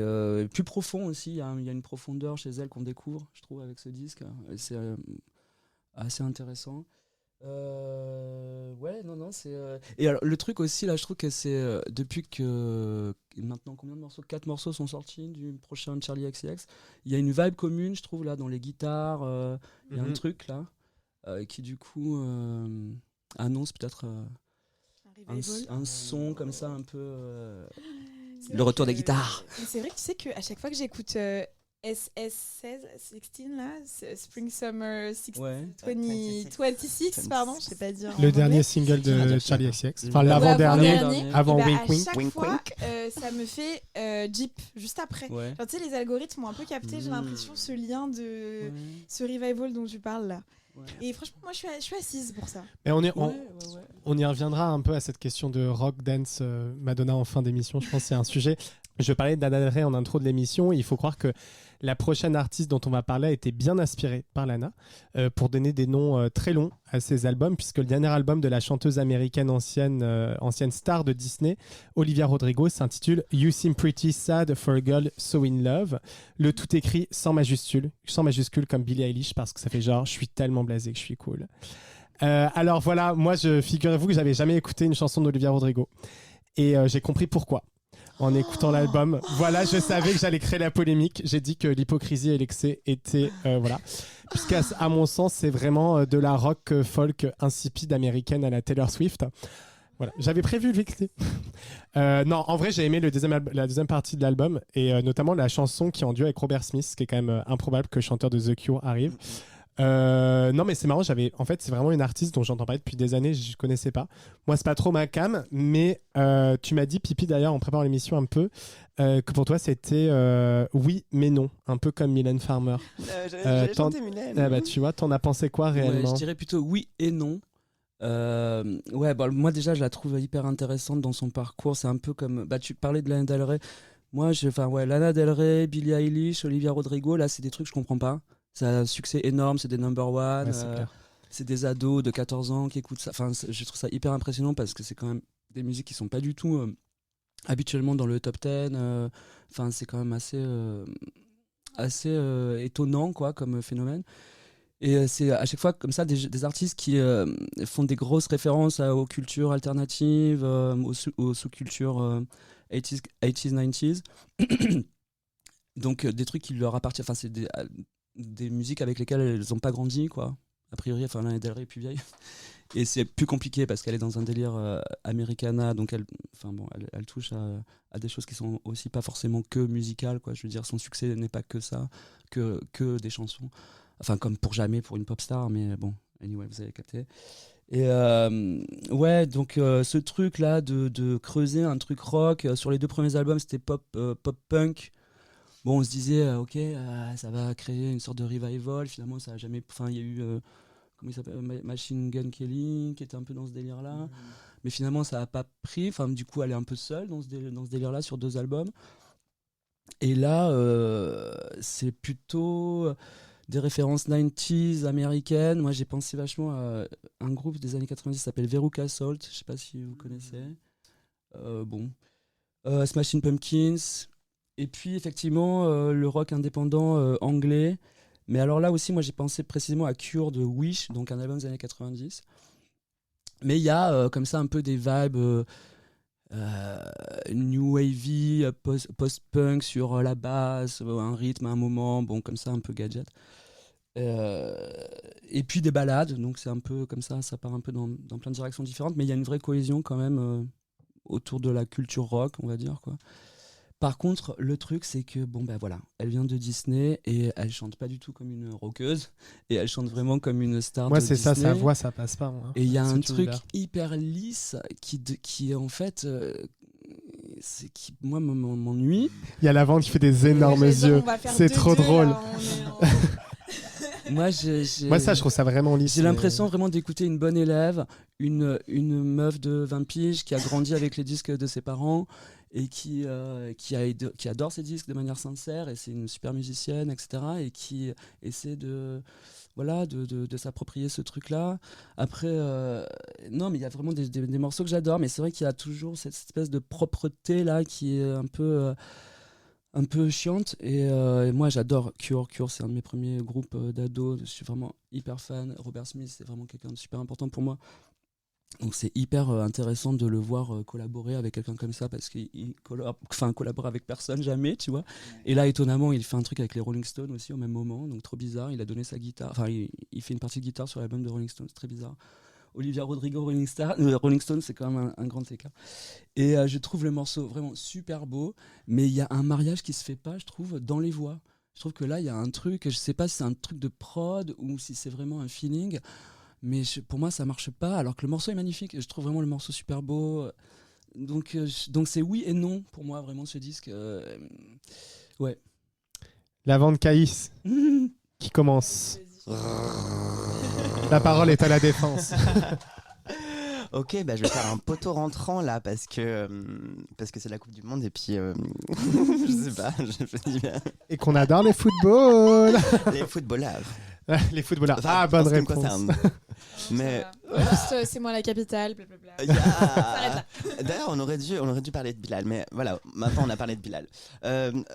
plus profond aussi. Il y a une profondeur chez elle qu'on découvre, je trouve, avec ce disque. C'est assez intéressant. Ouais, non, c'est... Et alors, le truc aussi, là, je trouve que c'est... depuis que... Maintenant, combien de morceaux? 4 morceaux sont sortis du prochain Charli XCX. Il y a une vibe commune, je trouve, là, dans les guitares. Il y a un truc, là, qui, du coup... annonce peut-être un son comme ça un peu le retour des guitares.
C'est vrai que tu sais qu'à chaque fois que j'écoute SS16 là, Spring Summer 2026, pardon, je sais pas dire.
Le dernier single de Charli XCX, enfin l'avant-dernier, avant Wink Wink.
À chaque fois, ça me fait Jeep juste après.
Ouais.
Genre, tu sais, les algorithmes ont un peu capté, j'ai l'impression, ce lien de ce revival dont tu parles là. Ouais. Et franchement, moi, je suis assise pour ça.
Et on y reviendra un peu à cette question de rock, dance, Madonna en fin d'émission. Je pense que c'est un sujet Je parlais d'Lana Del Rey en intro de l'émission. Il faut croire que la prochaine artiste dont on va parler a été bien inspirée par Lana pour donner des noms très longs à ses albums, puisque le dernier album de la chanteuse américaine ancienne star de Disney, Olivia Rodrigo, s'intitule You Seem Pretty Sad for a Girl So In Love. Le tout écrit sans majuscule comme Billie Eilish, parce que ça fait genre je suis tellement blasé que je suis cool. Alors voilà, moi figurez-vous que j'avais jamais écouté une chanson d'Olivia Rodrigo et j'ai compris pourquoi. En écoutant l'album, voilà, je savais que j'allais créer la polémique. J'ai dit que l'hypocrisie et l'excès étaient, voilà. Puisqu'à mon sens, c'est vraiment de la rock folk insipide américaine à la Taylor Swift. Voilà, j'avais prévu l'excès. Non, en vrai, j'ai aimé la deuxième partie de l'album et notamment la chanson qui est en duo avec Robert Smith, qui est quand même improbable que le chanteur de The Cure arrive. Non mais c'est marrant, en fait c'est vraiment une artiste dont j'entends parler depuis des années, je connaissais pas. Moi c'est pas trop ma cam, mais tu m'as dit Pipi d'ailleurs en préparant l'émission un peu que pour toi c'était oui mais non, un peu comme Mylène Farmer.
J'allais chanter Mylène.
Bah tu vois, t'en as pensé quoi réellement?
Je dirais plutôt oui et non. Moi déjà je la trouve hyper intéressante dans son parcours. C'est un peu comme tu parlais de Lana Del Rey. Moi Lana Del Rey, Billie Eilish, Olivia Rodrigo, là c'est des trucs que je comprends pas. Ça a un succès énorme, c'est des number one,
Ouais,
c'est des ados de 14 ans qui écoutent ça. Enfin, je trouve ça hyper impressionnant parce que c'est quand même des musiques qui sont pas du tout habituellement dans le top 10. Enfin, c'est quand même assez étonnant quoi, comme phénomène. Et c'est à chaque fois comme ça des artistes qui font des grosses références aux cultures alternatives, aux sous-cultures 80s, 90s. Donc des trucs qui leur appartiennent. Enfin, c'est des musiques avec lesquelles elles n'ont pas grandi, quoi. A priori, Lana Del Rey est plus vieille. Et c'est plus compliqué parce qu'elle est dans un délire americana, donc elle touche à des choses qui sont aussi pas forcément que musicales, quoi. Je veux dire, son succès n'est pas que ça, que des chansons. Enfin, comme pour jamais pour une pop star, mais bon, anyway, vous avez capté. Et donc ce truc-là de creuser un truc rock, sur les 2 premiers albums, c'était pop-punk. Bon, on se disait, ça va créer une sorte de revival. Finalement, ça a jamais. Enfin, il y a eu, comment il s'appelle, Machine Gun Kelly, qui était un peu dans ce délire-là. Mais finalement, ça n'a pas pris. Enfin, du coup, elle est un peu seule dans ce délire-là sur 2 albums. Et là, c'est plutôt des références 90s américaines. Moi, j'ai pensé vachement à un groupe des années 90 qui s'appelle Veruca Salt. Je ne sais pas si vous connaissez. Smashing Pumpkins. Et puis effectivement le rock indépendant anglais. Mais alors là aussi moi j'ai pensé précisément à Cure de Wish, donc un album des années 90. Mais il y a comme ça un peu des vibes new wavy, post-punk sur la basse, un rythme à un moment, bon comme ça un peu gadget. Et puis des ballades, donc c'est un peu comme ça part un peu dans plein de directions différentes, mais il y a une vraie cohésion quand même autour de la culture rock, on va dire quoi. Par contre, le truc, c'est que, elle vient de Disney et elle chante pas du tout comme une rockeuse et elle chante vraiment comme une star de Disney.
Moi, c'est ça, sa voix, ça passe pas. Moi.
Et il y a un truc hyper lisse qui en fait, qui, moi, m'ennuie.
Il y a la vente qui fait des énormes yeux. C'est trop drôle.
Moi,
ça, je trouve ça vraiment lisse.
J'ai l'impression vraiment d'écouter une bonne élève, une meuf de 20 piges qui a grandi avec les disques de ses parents et qui adore ses disques de manière sincère, et c'est une super musicienne, etc. et qui essaie de s'approprier ce truc-là. Après, non, mais il y a vraiment des morceaux que j'adore, mais c'est vrai qu'il y a toujours cette espèce de propreté-là qui est un peu chiante, et moi j'adore Cure. C'est un de mes premiers groupes d'ados, je suis vraiment hyper fan. Robert Smith, c'est vraiment quelqu'un de super important pour moi, donc c'est hyper intéressant de le voir collaborer avec quelqu'un comme ça, parce qu'il collabore avec personne jamais, tu vois. Et là étonnamment il fait un truc avec les Rolling Stones aussi au même moment, donc trop bizarre. Il a donné sa guitare, il fait une partie de guitare sur l'album de Rolling Stones, c'est très bizarre. Olivia Rodrigo, Rolling Stones, c'est quand même un grand écart. Et je trouve le morceau vraiment super beau, mais il y a un mariage qui se fait pas, je trouve, dans les voix. Je trouve que là, il y a un truc, je sais pas si c'est un truc de prod ou si c'est vraiment un feeling, mais pour moi, ça marche pas, alors que le morceau est magnifique. Je trouve vraiment le morceau super beau. Donc c'est oui et non pour moi, vraiment, ce disque. Ouais.
La vente Caïs qui commence. La parole est à la défense.
Ok, bah je vais faire un poteau rentrant là parce que c'est la Coupe du Monde et puis je sais pas, je dis bien
Et qu'on adore les footballs.
les footballeurs.
Les footballeurs.
Enfin,
Bonne
en ce qui me
réponse.
concerne. Mais
Juste, c'est moi la capitale, blablabla.
Yeah.
S'arrête là.
D'ailleurs, on aurait dû parler de Bilal, mais voilà, maintenant on a parlé de Bilal.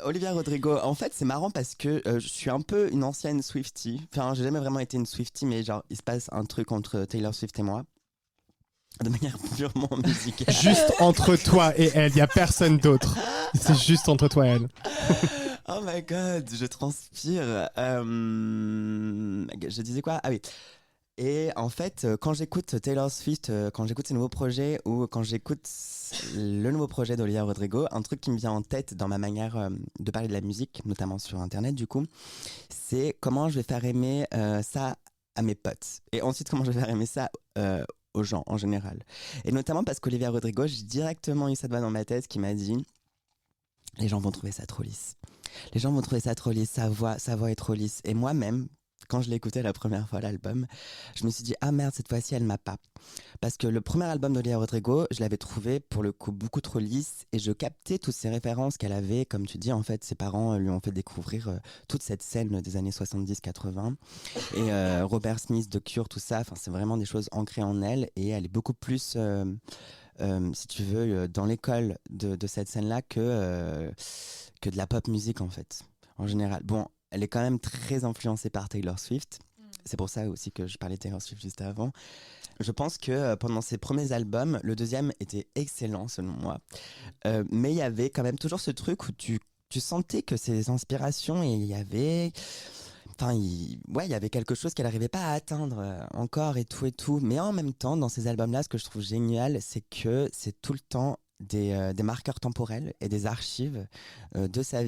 Olivia Rodrigo, en fait, c'est marrant parce que je suis un peu une ancienne Swiftie. Enfin, j'ai jamais vraiment été une Swiftie, mais genre, il se passe un truc entre Taylor Swift et moi. De manière purement musicale.
Juste entre toi et elle, il n'y a personne d'autre. C'est juste entre toi et elle.
Oh my god, je transpire. Je disais quoi? Ah oui. Et en fait, quand j'écoute Taylor Swift, quand j'écoute ses nouveaux projets ou quand j'écoute le nouveau projet d'Olivia Rodrigo, un truc qui me vient en tête dans ma manière de parler de la musique, notamment sur Internet du coup, c'est comment je vais faire aimer ça à mes potes. Et ensuite, comment je vais faire aimer ça aux gens en général. Et notamment parce qu'Olivia Rodrigo, j'ai directement eu cette voix dans ma tête qui m'a dit « Les gens vont trouver ça trop lisse. Les gens vont trouver ça trop lisse, sa voix est trop lisse. » Et moi-même, quand je l'ai écouté la première fois, l'album, je me suis dit « Ah merde, cette fois-ci, elle m'a pas. » Parce que le premier album d'Olivia Rodrigo, je l'avais trouvé, pour le coup, beaucoup trop lisse et je captais toutes ces références qu'elle avait. Comme tu dis, en fait, ses parents lui ont fait découvrir toute cette scène des années 70-80. Et Robert Smith, The Cure, tout ça, c'est vraiment des choses ancrées en elle et elle est beaucoup plus... si tu veux, dans l'école de cette scène-là que de la pop musique, en fait, en général. Bon, elle est quand même très influencée par Taylor Swift. C'est pour ça aussi que je parlais de Taylor Swift juste avant. Je pense que pendant ses premiers albums, le deuxième était excellent, selon moi. Mais il y avait quand même toujours ce truc où tu sentais que ses inspirations, et il y avait... Enfin, il y avait quelque chose qu'elle n'arrivait pas à atteindre encore et tout. Mais en même temps, dans ces albums-là, ce que je trouve génial, c'est que c'est tout le temps des marqueurs temporels et des archives de sa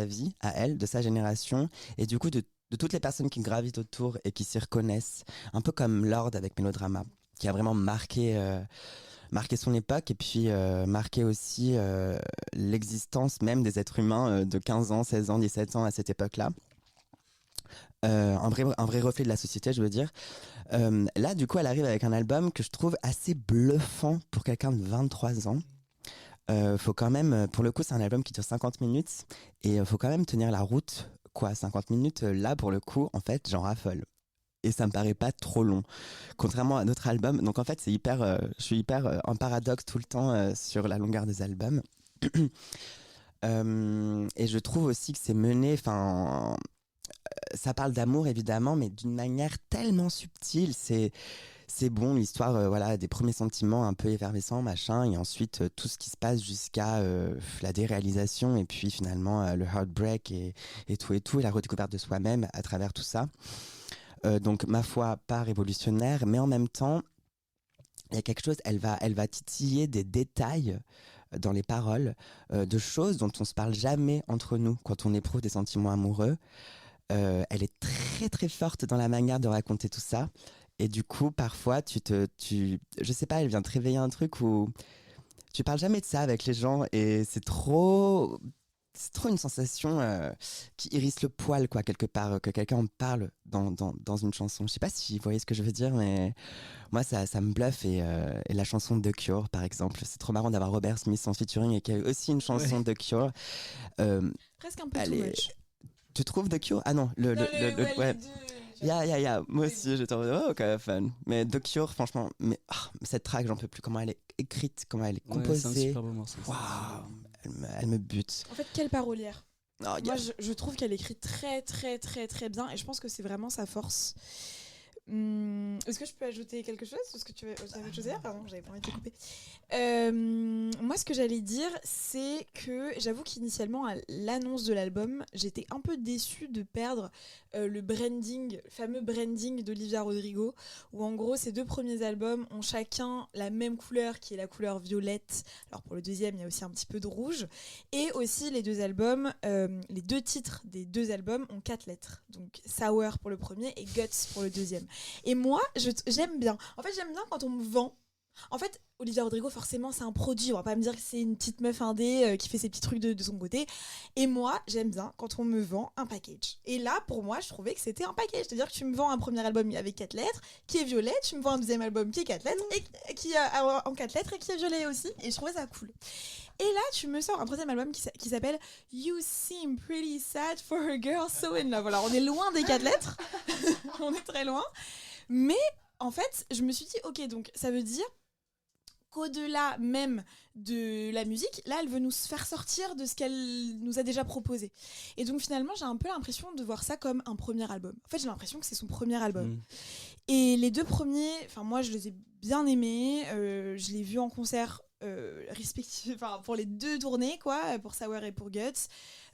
vie à elle, de sa génération, et du coup de toutes les personnes qui gravitent autour et qui s'y reconnaissent. Un peu comme Lorde avec Mélodrama, qui a vraiment marqué son époque et puis marqué aussi l'existence même des êtres humains de 15 ans, 16 ans, 17 ans à cette époque-là. Un vrai reflet de la société, je veux dire. Là, du coup, elle arrive avec un album que je trouve assez bluffant pour quelqu'un de 23 ans. Faut quand même, pour le coup, c'est un album qui dure 50 minutes et faut quand même tenir la route. 50 minutes, là, pour le coup, en fait, j'en raffole. Et ça me paraît pas trop long, contrairement à d'autres albums. Donc en fait, je suis hyper en paradoxe tout le temps sur la longueur des albums. Et je trouve aussi que c'est mené, ça parle d'amour évidemment, mais d'une manière tellement subtile. C'est bon, l'histoire des premiers sentiments un peu effervescents, machin, et ensuite tout ce qui se passe jusqu'à la déréalisation, et puis finalement le heartbreak et tout, et la redécouverte de soi-même à travers tout ça. Donc ma foi, pas révolutionnaire, mais en même temps, il y a quelque chose, elle va titiller des détails dans les paroles, de choses dont on se parle jamais entre nous quand on éprouve des sentiments amoureux. Elle est très très forte dans la manière de raconter tout ça. Et du coup, parfois, je sais pas, elle vient te réveiller un truc où tu parles jamais de ça avec les gens et c'est trop une sensation qui hérisse le poil, quoi, quelque part, que quelqu'un en parle dans une chanson. Je sais pas si vous voyez ce que je veux dire, mais moi, ça me bluffe. Et la chanson de The Cure, par exemple, c'est trop marrant d'avoir Robert Smith en featuring et qu'il y a aussi une chanson de The Cure.
Presque un peu too much.
Tu trouves The Cure? Ah non, ouais. Moi aussi, j'étais en mode, oh, quand même fan. Mais The Cure, franchement, cette track, j'en peux plus. Comment elle est écrite, comment elle est composée.
C'est un super beau morceau.
Waouh, elle me bute.
En fait, quelle parolière.
Oh,
Moi, je trouve qu'elle écrit très, très, très, très bien et je pense que c'est vraiment sa force. Est-ce que je peux ajouter quelque chose? Est-ce que tu avais autre chose à dire? Pardon, j'avais pas envie de te couper. Moi, ce que j'allais dire, c'est que j'avoue qu'initialement, à l'annonce de l'album, j'étais un peu déçue de perdre le fameux branding d'Olivia Rodrigo, où en gros, ces deux premiers albums ont chacun la même couleur, qui est la couleur violette. Alors pour le deuxième, il y a aussi un petit peu de rouge. Et aussi, les deux albums, les deux titres des deux albums ont 4 lettres. Donc Sour pour le premier et Guts pour le deuxième. Et moi, j'aime bien. En fait, j'aime bien quand on me vend En fait, Olivia Rodrigo, forcément, c'est un produit. On va pas me dire que c'est une petite meuf indé qui fait ses petits trucs de son côté. Et moi, j'aime bien quand on me vend un package. Et là, pour moi, je trouvais que c'était un package. C'est-à-dire que tu me vends un premier album avec 4 lettres, qui est violet. Tu me vends un deuxième album qui est 4 lettres, et qui a en 4 lettres et qui est violet aussi. Et je trouvais ça cool. Et là, tu me sors un troisième album qui s'appelle You Seem Pretty Sad for a Girl So In Love. Alors, on est loin des 4 lettres. On est très loin. Mais en fait, je me suis dit, ok, donc ça veut dire qu'au-delà même de la musique, là, elle veut nous faire sortir de ce qu'elle nous a déjà proposé. Et donc, finalement, j'ai un peu l'impression de voir ça comme un premier album. En fait, j'ai l'impression que c'est son premier album. Et les 2 premiers, enfin, moi, je les ai bien aimés. Je l'ai vu en concert respectivement, pour les 2 tournées, quoi, pour Sour et pour Guts.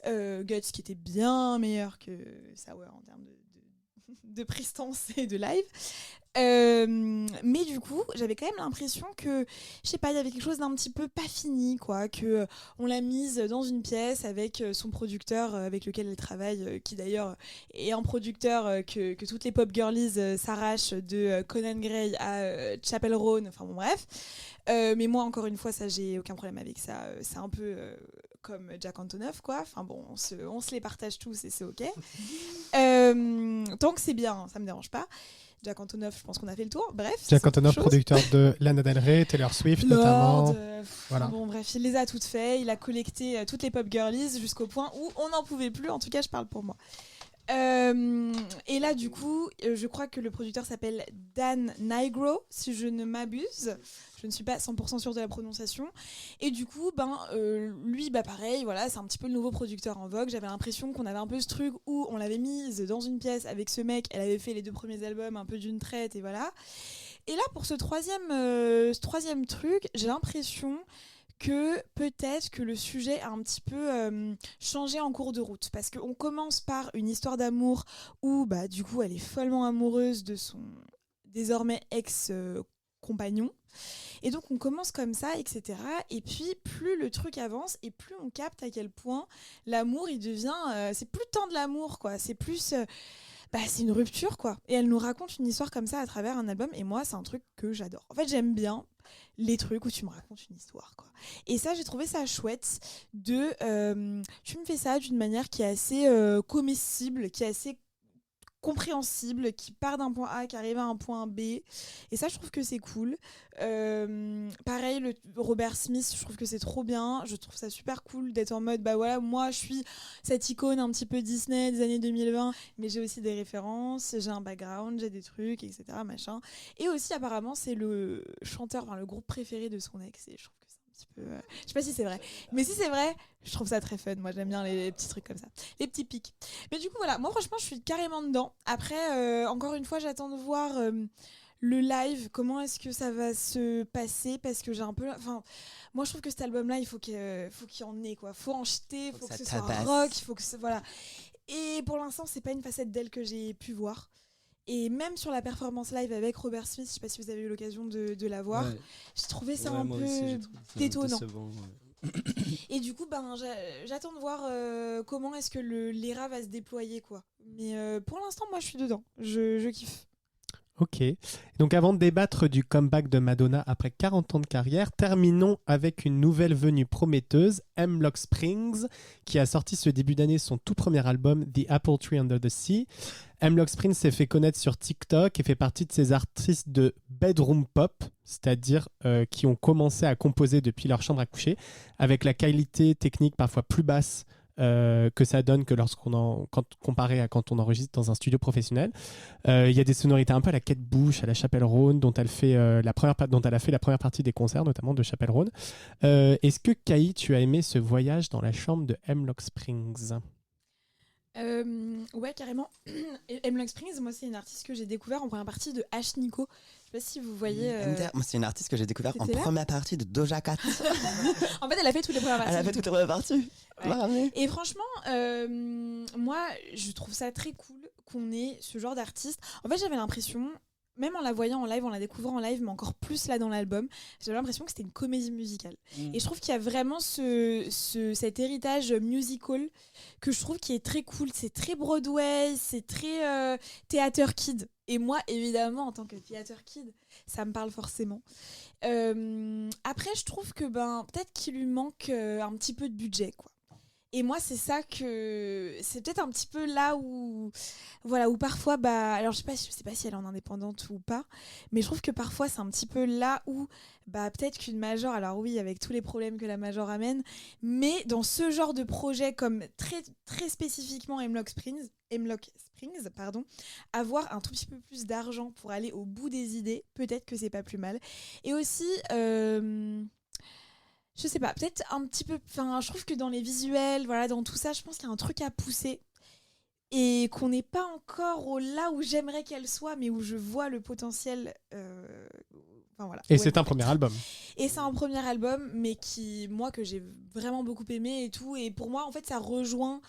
Guts qui était bien meilleur que Sour en termes de prestance et de live. Mais du coup, j'avais quand même l'impression que, je sais pas, il y avait quelque chose d'un petit peu pas fini, quoi, que on l'a mise dans une pièce avec son producteur avec lequel elle travaille, qui d'ailleurs est un producteur que toutes les pop girlies s'arrachent, de Conan Gray à Chappell Roan, enfin bon bref. Mais moi, encore une fois, ça, j'ai aucun problème avec ça. C'est un peu comme Jack Antonoff, quoi. Enfin bon, on se les partage tous et c'est ok. Tant que c'est bien, ça me dérange pas. Jack Antonoff, je pense qu'on a fait le tour. Bref.
Jack Antonoff, producteur de Lana Del Rey, Taylor Swift notamment.
Voilà. Bon, bref, il les a toutes faites. Il a collecté toutes les pop girlies jusqu'au point où on n'en pouvait plus. En tout cas, je parle pour moi. Et là, du coup, je crois que le producteur s'appelle Dan Nigro, si je ne m'abuse. Je ne suis pas 100% sûre de la prononciation. Et du coup, lui, pareil, voilà, c'est un petit peu le nouveau producteur en vogue. J'avais l'impression qu'on avait un peu ce truc où on l'avait mise dans une pièce avec ce mec. Elle avait fait les 2 premiers albums un peu d'une traite, et voilà. Et là, pour ce troisième truc, j'ai l'impression que peut-être que le sujet a un petit peu changé en cours de route. Parce qu'on commence par une histoire d'amour où, du coup, elle est follement amoureuse de son désormais ex-compagnon. Et donc, on commence comme ça, etc. Et puis, plus le truc avance et plus on capte à quel point l'amour, il devient... c'est plus tant de l'amour, quoi. C'est plus... c'est une rupture, quoi. Et elle nous raconte une histoire comme ça à travers un album. Et moi, c'est un truc que j'adore. En fait, j'aime bien les trucs où tu me racontes une histoire, quoi. Et ça, j'ai trouvé ça chouette de... tu me fais ça d'une manière qui est assez comestible, qui est assez compréhensible, qui part d'un point A, qui arrive à un point B. Et ça, je trouve que c'est cool. Pareil, le Robert Smith, je trouve que c'est trop bien. Je trouve ça super cool d'être en mode, voilà, moi, je suis cette icône un petit peu Disney des années 2020, mais j'ai aussi des références, j'ai un background, j'ai des trucs, etc., machin. Et aussi, apparemment, c'est le chanteur, enfin, le groupe préféré de son ex. Et je trouve que c'est un petit peu... je sais pas si c'est vrai. Mais si c'est vrai, je trouve ça très fun. Moi, j'aime bien les petits trucs comme ça. Les petits pics. Mais du coup, voilà. Moi, franchement, je suis carrément dedans. Après, encore une fois, j'attends de voir le live. Comment est-ce que ça va se passer? Parce que j'ai un peu... Enfin, moi, je trouve que cet album-là, il faut qu'il y en ait, quoi. Faut en jeter, faut que ce soit rock, il faut que voilà. Et pour l'instant, c'est pas une facette d'elle que j'ai pu voir. Et même sur la performance live avec Robert Smith, je sais pas si vous avez eu l'occasion de la voir, j'ai trouvé ça un peu détonnant. Et du coup, j'attends de voir comment est-ce que l'ERA va se déployer, quoi. Mais pour l'instant, moi, je suis dedans. Je kiffe.
Ok. Donc avant de débattre du comeback de Madonna après 40 ans de carrière, terminons avec une nouvelle venue prometteuse, Hemlock Springs, qui a sorti ce début d'année son tout premier album, The Apple Tree Under the Sea. Hemlock Springs s'est fait connaître sur TikTok et fait partie de ces artistes de bedroom pop, c'est-à-dire qui ont commencé à composer depuis leur chambre à coucher, avec la qualité technique parfois plus basse que ça donne que comparé à quand on enregistre dans un studio professionnel. Il y a des sonorités un peu à la Kate Bush, à la Chappell Roan, dont elle a fait la première partie des concerts, notamment de Chappell Roan. Est-ce que, Kai, tu as aimé ce voyage dans la chambre de Hemlock Springs?
Ouais, carrément. Hemlock Springs, moi, c'est une artiste que j'ai découvert en première partie de H. Nico. Je sais pas si vous voyez.
Moi, c'est une artiste que j'ai découvert en première partie de Doja Cat.
En fait, elle a fait toutes les premières parties.
Elle a fait toutes les premières parties.
Ouais. Et franchement, moi, je trouve ça très cool qu'on ait ce genre d'artiste. En fait, j'avais l'impression, même en la voyant en live, en la découvrant en live, mais encore plus là dans l'album, j'avais l'impression que c'était une comédie musicale. Et je trouve qu'il y a vraiment cet héritage musical que je trouve qui est très cool. C'est très Broadway, c'est très Theater Kid. Et moi, évidemment, en tant que theater kid, ça me parle forcément. Après, je trouve que peut-être qu'il lui manque un petit peu de budget, quoi. Et moi, c'est peut-être un petit peu là où, voilà, où parfois, alors je sais pas si elle est en indépendante ou pas, mais je trouve que parfois c'est un petit peu là où, peut-être qu'une major, alors oui, avec tous les problèmes que la major amène, mais dans ce genre de projet comme très, très spécifiquement Hemlock Springs, avoir un tout petit peu plus d'argent pour aller au bout des idées, peut-être que c'est pas plus mal. Et aussi, je sais pas, peut-être un petit peu. Enfin, je trouve que dans les visuels, voilà, dans tout ça, je pense qu'il y a un truc à pousser et qu'on n'est pas encore là où j'aimerais qu'elle soit, mais où je vois le potentiel. Enfin voilà.
Et c'est un premier album.
Et c'est un premier album, mais que j'ai vraiment beaucoup aimé et tout. Et pour moi, en fait, ça rejoint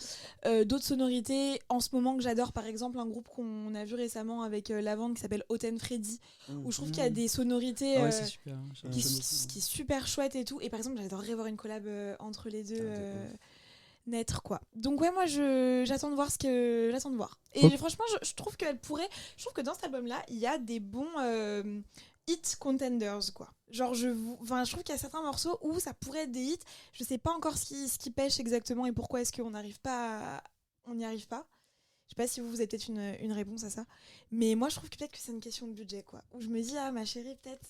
d'autres sonorités. En ce moment, que j'adore, par exemple, un groupe qu'on a vu récemment avec Lavande qui s'appelle Hot and Freddy, où je trouve qu'il y a des sonorités
c'est super.
qui est super chouette et tout. Et par exemple, j'adorerais voir une collab entre les deux. Naître quoi. Donc ouais, moi j'attends de voir j'attends de voir. Et franchement, je trouve que dans cet album là, il y a des bons hit contenders quoi. Genre je trouve qu'il y a certains morceaux où ça pourrait être des hits. Je sais pas encore ce qui pêche exactement et pourquoi est-ce qu'on n'y arrive pas. Je sais pas si vous avez peut-être une réponse à ça. Mais moi je trouve que peut-être que c'est une question de budget quoi. Où je me dis ma chérie, peut-être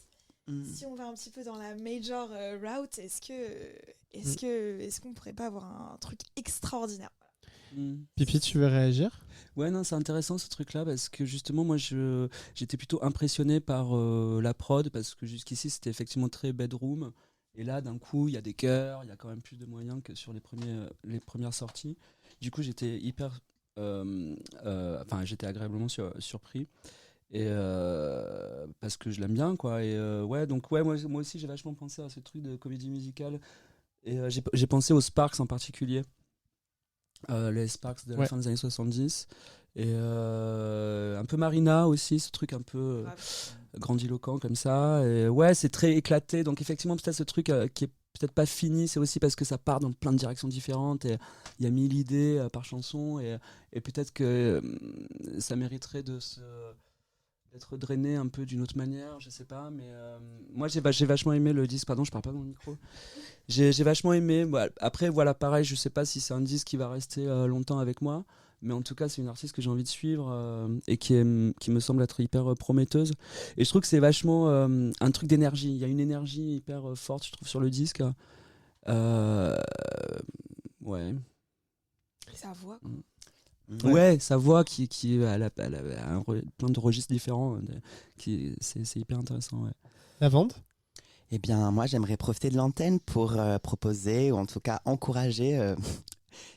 si on va un petit peu dans la major route, est-ce qu'on pourrait pas avoir un truc extraordinaire?
Pipi, tu veux réagir?
Ouais, non, c'est intéressant ce truc-là parce que justement, moi, j'étais plutôt impressionné par la prod parce que jusqu'ici, c'était effectivement très bedroom. Et là, d'un coup, il y a des chœurs, il y a quand même plus de moyens que sur les premières sorties. Du coup, j'étais j'étais agréablement surpris. Et parce que je l'aime bien, quoi. Et ouais, donc ouais, moi aussi, j'ai vachement pensé à ce truc de comédie musicale. Et j'ai pensé aux Sparks en particulier. Les Sparks de la fin des années 70 et un peu Marina aussi, ce truc un peu grandiloquent comme ça, et ouais, c'est très éclaté, donc effectivement peut-être ce truc qui est peut-être pas fini, c'est aussi parce que ça part dans plein de directions différentes et il y a 1000 idées par chanson et peut-être que ça mériterait d'être drainé un peu d'une autre manière, je sais pas, mais moi j'ai vachement aimé le disque, pardon, je parle pas dans le micro. J'ai vachement aimé. Après, voilà, pareil, je sais pas si c'est un disque qui va rester longtemps avec moi, mais en tout cas, c'est une artiste que j'ai envie de suivre et qui me semble être hyper prometteuse. Et je trouve que c'est vachement un truc d'énergie. Il y a une énergie hyper forte, je trouve, sur le disque. Ouais.
Et sa voix, quoi.
Ouais, sa voix qui elle a plein de registres différents. C'est hyper intéressant. Ouais.
Lavande?
Eh bien, moi, j'aimerais profiter de l'antenne pour proposer, ou en tout cas encourager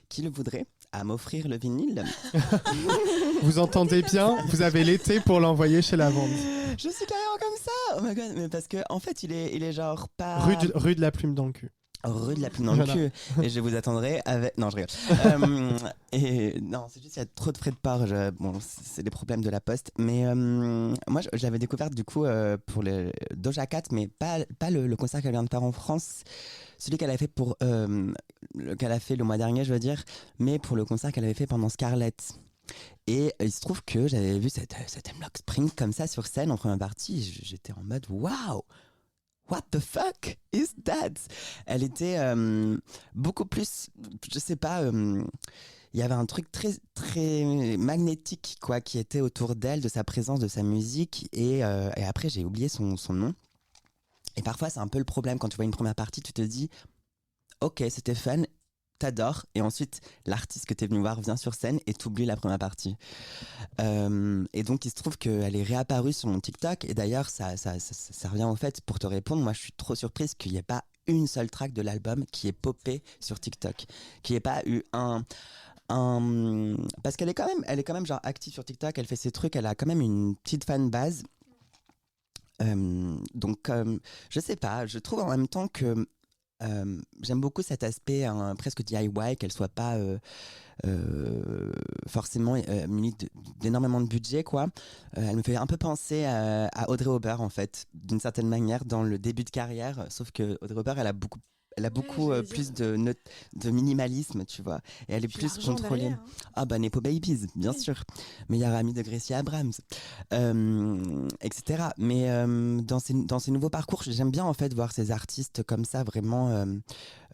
qui le voudrait à m'offrir le vinyle.
Vous entendez bien? Vous avez l'été pour l'envoyer chez Lavande.
Je suis carrément comme ça. Oh my god, mais parce que en fait, il est genre pas
rue de la Plume dans le cul.
Rue de la Plume dans le cul. Et je vous attendrai avec. Non, je rigole. Et non, c'est juste qu'il y a trop de frais de port. Bon, c'est des problèmes de la poste. Mais moi, je l'avais découverte du coup pour le Doja Cat, mais pas le concert qu'elle vient de faire en France. Celui qu'elle a fait qu'elle a fait le mois dernier, je veux dire, mais pour le concert qu'elle avait fait pendant Scarlett. Et il se trouve que j'avais vu cette Hemlock Spring comme ça sur scène en première partie. J'étais en mode waouh! What the fuck is that? Elle était beaucoup plus, je sais pas, il y avait un truc très, très magnétique quoi, qui était autour d'elle, de sa présence, de sa musique. Et après, j'ai oublié son nom. Et parfois, c'est un peu le problème quand tu vois une première partie, tu te dis, ok, c'était fun, t'adores, et ensuite l'artiste que t'es venu voir vient sur scène et t'oublies la première partie. Et donc il se trouve qu'elle est réapparue sur mon TikTok, et d'ailleurs ça revient au fait, pour te répondre, moi je suis trop surprise qu'il n'y ait pas une seule track de l'album qui est popée sur TikTok, qu'il n'y ait pas eu parce qu'elle est quand même genre active sur TikTok, elle fait ses trucs, elle a quand même une petite fan base. Donc je sais pas, je trouve en même temps que j'aime beaucoup cet aspect presque DIY, qu'elle soit pas forcément munie d'énormément de budget quoi. Elle me fait un peu penser à Audrey Hopper en fait, d'une certaine manière dans le début de carrière, sauf que Audrey Hopper Elle a beaucoup
j'allais
plus
dire.
de minimalisme, tu vois. Et elle est
Puis
plus
l'argent
contrôlée.
derrière, hein.
Ah bah Nepo Babies, bien
Oui.
sûr. Meilleur ami de Gracie Abrams, etc. Mais dans ces nouveaux parcours, j'aime bien en fait voir ces artistes comme ça, vraiment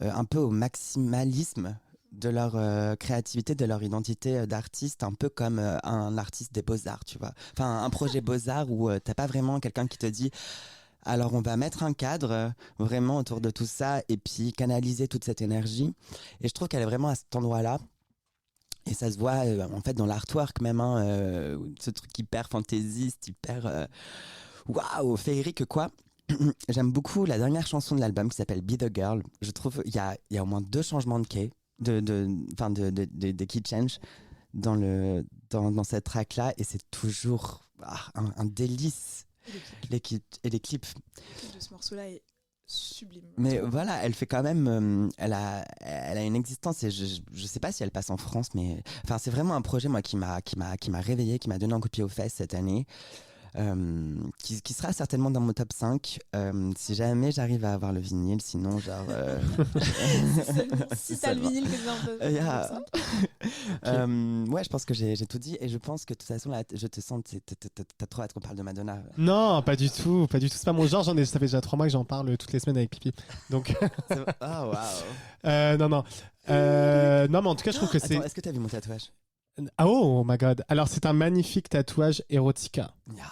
un peu au maximalisme de leur créativité, de leur identité d'artiste, un peu comme un artiste des beaux-arts, tu vois. Enfin, un projet beaux-arts où t'as pas vraiment quelqu'un qui te dit alors on va mettre un cadre vraiment autour de tout ça et puis canaliser toute cette énergie. Et je trouve qu'elle est vraiment à cet endroit-là. Et ça se voit en fait dans l'artwork même, hein, ce truc hyper fantaisiste, hyper waouh, féerique quoi. J'aime beaucoup la dernière chanson de l'album qui s'appelle Be the Girl. Je trouve il y a au moins 2 changements de key, de key change dans cette track là et c'est toujours un délice. Et les clips.
Le clip de ce morceau-là est sublime.
Mais voilà, elle fait quand même, elle a une existence et je sais pas si elle passe en France, mais enfin c'est vraiment un projet moi qui m'a réveillé, qui m'a donné un coup de pied aux fesses cette année, qui sera certainement dans mon top 5 si jamais j'arrive à avoir le vinyle, sinon genre.
Si t'as le vinyle, que c'est un peu.
Yeah. Ouais, je pense que j'ai tout dit et je pense que de toute façon là, je te sens, t'as trop hâte qu'on parle de Madonna.
Non, pas du tout, pas du tout. C'est pas mon genre. Ça fait déjà 3 mois que j'en parle toutes les semaines avec Pipi. Donc,
Ah waouh.
non, non. Non, mais en tout cas, je trouve que c'est.
Attends, est-ce que t'as vu mon tatouage?
Ah, oh my god. Alors, c'est un magnifique tatouage erotica.
Yeah.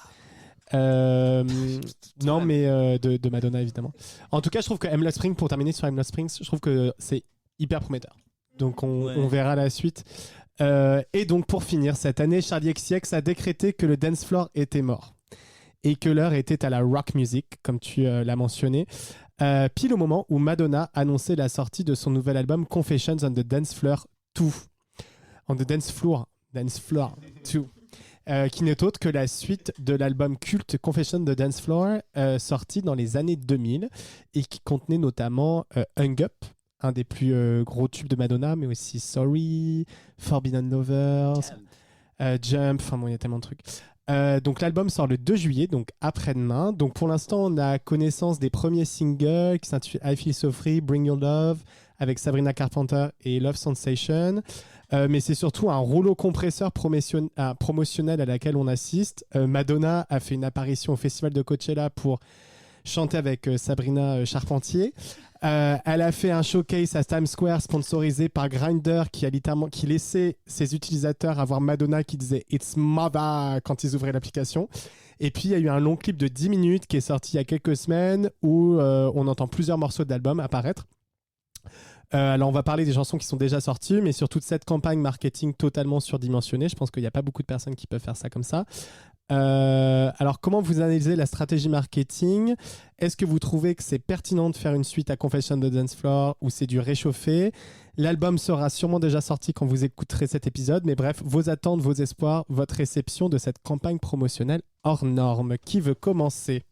Non, mais de Madonna, évidemment. En tout cas, je trouve que Lost Spring, pour terminer sur Lost Springs, je trouve que c'est hyper prometteur. Donc, on verra la suite. Et donc, pour finir, cette année, Charli XCX a décrété que le dance floor était mort. Et que l'heure était à la rock music, comme tu l'as mentionné. Pile au moment où Madonna annonçait la sortie de son nouvel album Confessions on the Dance Floor 2. On the Dance Floor 2. Qui n'est autre que la suite de l'album culte Confession de Dance Floor, sorti dans les années 2000 et qui contenait notamment Hung Up, un des plus gros tubes de Madonna, mais aussi Sorry, Forbidden Lovers, Jump, enfin bon, il y a tellement de trucs. Donc l'album sort le 2 juillet, donc après-demain. Donc pour l'instant, on a connaissance des premiers singles qui s'intitulent I Feel So Free, Bring Your Love, avec Sabrina Carpenter et Love Sensation. Mais c'est surtout un rouleau compresseur promotionnel à laquelle on assiste. Madonna a fait une apparition au festival de Coachella pour chanter avec Sabrina Charpentier. Elle a fait un showcase à Times Square sponsorisé par Grindr qui laissait ses utilisateurs avoir Madonna qui disait « It's Mother » quand ils ouvraient l'application. Et puis il y a eu un long clip de 10 minutes qui est sorti il y a quelques semaines où on entend plusieurs morceaux d'album apparaître. Alors on va parler des chansons qui sont déjà sorties, mais sur toute cette campagne marketing totalement surdimensionnée, je pense qu'il n'y a pas beaucoup de personnes qui peuvent faire ça comme ça. Alors comment vous analysez la stratégie marketing? Est-ce que vous trouvez que c'est pertinent de faire une suite à Confession de Dance Floor ou c'est du réchauffé? L'album sera sûrement déjà sorti quand vous écouterez cet épisode, mais bref, vos attentes, vos espoirs, votre réception de cette campagne promotionnelle hors norme. Qui veut commencer?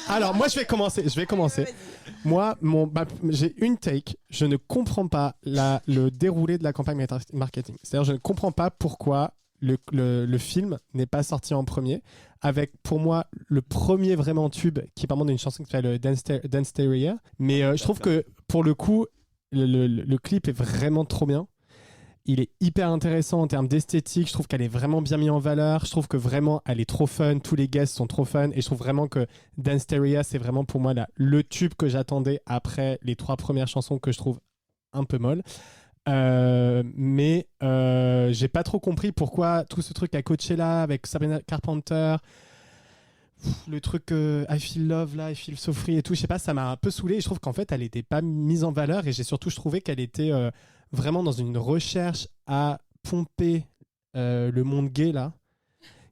Alors, moi, je vais commencer. Moi, j'ai une take. Je ne comprends pas le déroulé de la campagne marketing. C'est-à-dire, je ne comprends pas pourquoi le film n'est pas sorti en premier. Avec, pour moi, le premier vraiment tube, qui est par exemple une chanson qui s'appelle Dance Stereo. Mais je trouve que, pour le coup, le clip est vraiment trop bien. Il est hyper intéressant en termes d'esthétique. Je trouve qu'elle est vraiment bien mise en valeur. Je trouve que vraiment, elle est trop fun. Tous les guests sont trop fun. Et je trouve vraiment que Dance Stereo, c'est vraiment pour moi le tube que j'attendais après les 3 premières chansons que je trouve un peu molles. Mais j'ai pas trop compris pourquoi tout ce truc à Coachella avec Sabrina Carpenter, le truc I Feel Love, là, I Feel So Free et tout, je sais pas, ça m'a un peu saoulé. Et je trouve qu'en fait, elle était pas mise en valeur. Et je trouvais qu'elle était vraiment dans une recherche à pomper le monde gay, là,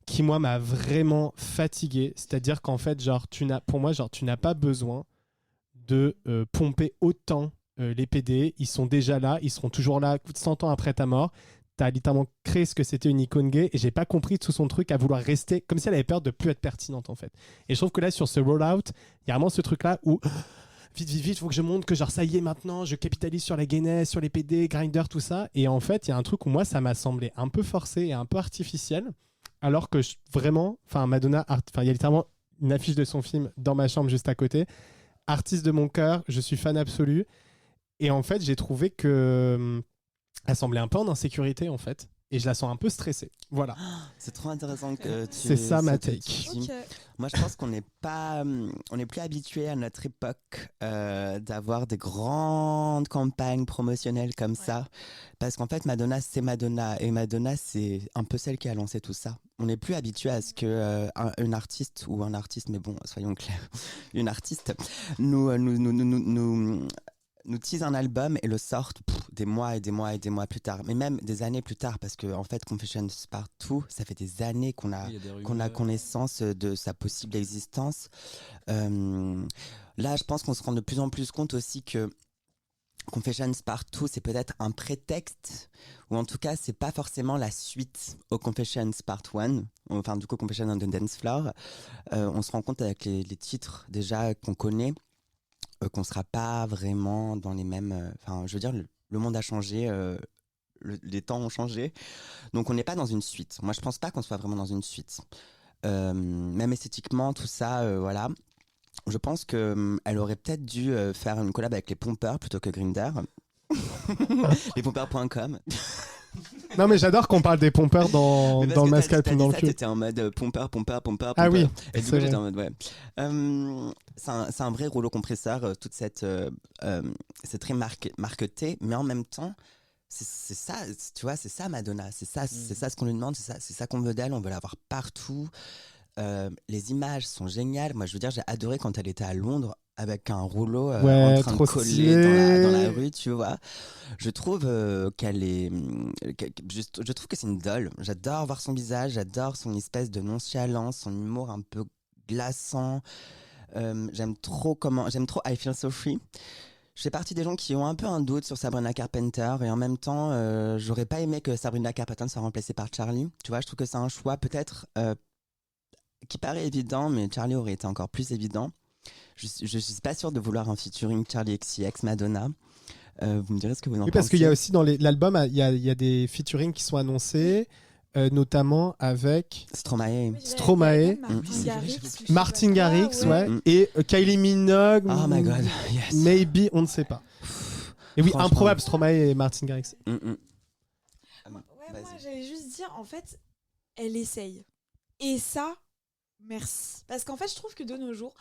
qui, moi, m'a vraiment fatigué. C'est-à-dire qu'en fait, pour moi, tu n'as pas besoin de pomper autant les PD. Ils sont déjà là, ils seront toujours là 100 ans après ta mort. T'as littéralement créé ce que c'était une icône gay et j'ai pas compris tout son truc à vouloir rester comme si elle avait peur de plus être pertinente en fait. Et je trouve que là sur ce rollout, il y a vraiment ce truc là où vite, faut que je montre que genre ça y est maintenant, je capitalise sur la gayness, sur les PD, Grindr, tout ça. Et en fait, il y a un truc où moi ça m'a semblé un peu forcé et un peu artificiel, alors que vraiment, enfin Madonna, il y a littéralement une affiche de son film dans ma chambre juste à côté. Artiste de mon cœur, je suis fan absolu. Et en fait, j'ai trouvé que elle semblait un peu en insécurité en fait. Et je la sens un peu stressée. Voilà.
C'est trop intéressant que tu...
C'est ça ma
que tu
take.
dis. Moi, je pense qu'on n'est pas, on n'est plus habitué à notre époque d'avoir des grandes campagnes promotionnelles comme ça, parce qu'en fait, Madonna, c'est Madonna, et Madonna, c'est un peu celle qui a lancé tout ça. On n'est plus habitué à ce que une artiste ou un artiste, mais bon, soyons clairs, une artiste nous tease un album et le sortent des mois et des mois et des mois plus tard, mais même des années plus tard, parce que en fait Confessions Partout, ça fait des années qu'on a connaissance de sa possible existence. Là, je pense qu'on se rend de plus en plus compte aussi que Confessions Partout, c'est peut-être un prétexte, ou en tout cas, c'est pas forcément la suite au Confessions Part 1, enfin du coup Confessions on the Dance Floor. On se rend compte avec les titres déjà qu'on connaît, qu'on sera pas vraiment dans les mêmes... Enfin, je veux dire, le monde a changé, les temps ont changé, donc on n'est pas dans une suite. Moi, je pense pas qu'on soit vraiment dans une suite. Même esthétiquement, tout ça, voilà. Je pense qu'elle aurait peut-être dû faire une collab avec les Pompeurs plutôt que Grindr. Lespompeurs.com.
Non mais j'adore qu'on parle des pompeurs dans le mascal
t'as
dans le
ça,
cul.
t'étais en mode pompeur.
Ah oui,
Et du coup, j'étais en mode ouais. C'est un vrai rouleau compresseur, toute cette c'est très marketé, mais en même temps, c'est ça, tu vois, c'est ça Madonna, c'est ça ce qu'on lui demande, c'est ça qu'on veut d'elle, on veut l'avoir partout. Les images sont géniales. Moi, je veux dire, j'ai adoré quand elle était à Londres avec un rouleau en train de coller dans la rue, tu vois. Je trouve qu'elle est... je trouve que c'est une doll. J'adore voir son visage, j'adore son espèce de nonchalance, son humour un peu glaçant. J'aime trop I Feel So Free. Je fais partie des gens qui ont un peu un doute sur Sabrina Carpenter, et en même temps, j'aurais pas aimé que Sabrina Carpenter soit remplacée par Charlie. Tu vois, je trouve que c'est un choix peut-être qui paraît évident, mais Charlie aurait été encore plus évident. Je suis pas sûre de vouloir un featuring Charlie XCX Madonna. Vous me direz ce que vous en pensez.
Oui, parce qu'il y a aussi dans l'album, il y a des featuring qui sont annoncés, notamment avec
Oui,
Stromae, Martin Garrix, et Kylie Minogue.
Oh my god, yes.
Maybe, on ne sait pas. Et oui,
Franchement.
improbable, Stromae et Martin Garrix.
Moi, j'allais juste dire, en fait, elle essaye. Et ça, merci. Parce qu'en fait, je trouve que de nos jours,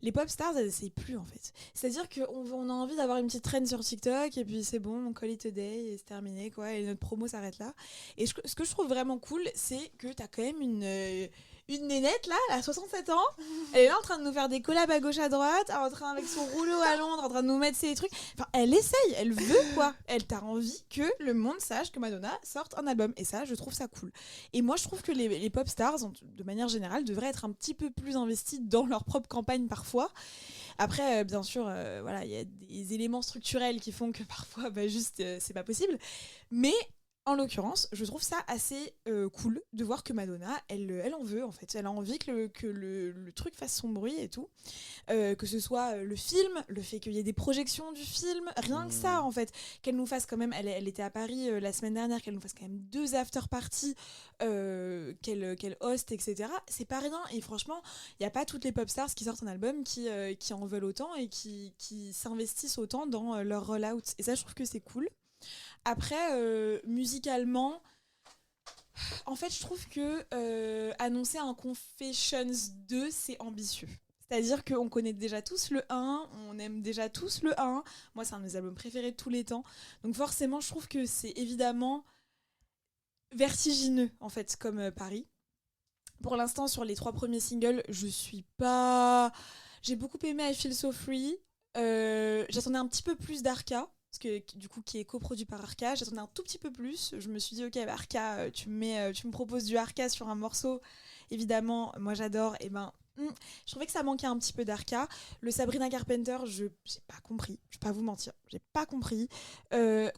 les pop stars, elles essayent plus, en fait. C'est-à-dire qu'on a envie d'avoir une petite trend sur TikTok, et puis c'est bon, on call it a day, et c'est terminé, quoi, et notre promo s'arrête là. Et ce que je trouve vraiment cool, c'est que t'as quand même une nénette, là, elle a 67 ans, elle est là en train de nous faire des collabs à gauche à droite, en train avec son rouleau à Londres, en train de nous mettre ses trucs. Enfin, elle essaye, elle veut, quoi. Elle t'a envie que le monde sache que Madonna sorte un album. Et ça, je trouve ça cool. Et moi, je trouve que les pop stars, de manière générale, devraient être un petit peu plus investis dans leur propre campagne parfois. Après, bien sûr, voilà, il y a des éléments structurels qui font que parfois, juste, c'est pas possible. Mais en l'occurrence, je trouve ça assez cool de voir que Madonna, elle en veut en fait. Elle a envie que le truc fasse son bruit et tout. Que ce soit le film, le fait qu'il y ait des projections du film, rien que ça en fait. Qu'elle nous fasse quand même, elle était à Paris la semaine dernière, qu'elle nous fasse quand même 2 after-parties, qu'elle hoste, etc. C'est pas rien. Et franchement, il n'y a pas toutes les pop stars qui sortent un album qui en veulent autant et qui s'investissent autant dans leur roll-out. Et ça, je trouve que c'est cool. Après, musicalement, en fait, je trouve que annoncer un Confessions 2, c'est ambitieux. C'est-à-dire qu'on connaît déjà tous le 1, on aime déjà tous le 1. Moi, c'est un de mes albums préférés de tous les temps. Donc forcément, je trouve que c'est évidemment vertigineux, en fait, comme Paris. Pour l'instant, sur les 3 premiers singles, je suis pas... J'ai beaucoup aimé I Feel So Free. J'attendais un petit peu plus d'Arca. Parce que du coup qui est coproduit par Arca, j'attendais un tout petit peu plus. Je me suis dit ok, Arca, tu me proposes du Arca sur un morceau, évidemment moi j'adore. Et je trouvais que ça manquait un petit peu d'Arca. Le Sabrina Carpenter, j'ai pas compris, je vais pas vous mentir, j'ai pas compris.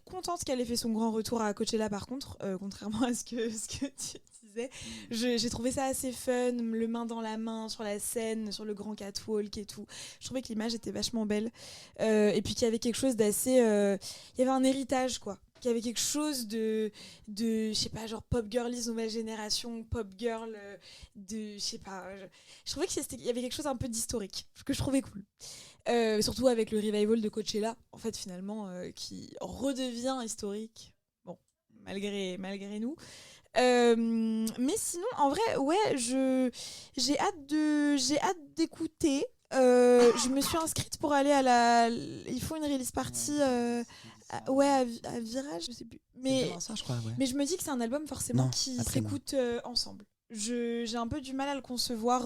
Contente qu'elle ait fait son grand retour à Coachella par contre, contrairement à ce que tu disais. J'ai trouvé ça assez fun, le main dans la main sur la scène, sur le grand catwalk et tout. Je trouvais que l'image était vachement belle, et puis qu'il y avait quelque chose d'assez... il y avait un héritage quoi. qu'il y avait quelque chose de je sais pas, genre pop girlies nouvelle génération, pop girl je sais pas, je trouvais qu'il y avait quelque chose un peu d'historique que je trouvais cool. Surtout avec le revival de Coachella, en fait finalement qui redevient historique, bon, malgré nous. Mais sinon, en vrai, ouais, j'ai hâte d'écouter. Je me suis inscrite pour aller il faut une release party à Virage, je sais plus. Mais
ça, je crois, ouais.
mais je me dis que c'est un album forcément qui s'écoute ensemble. J'ai un peu du mal à le concevoir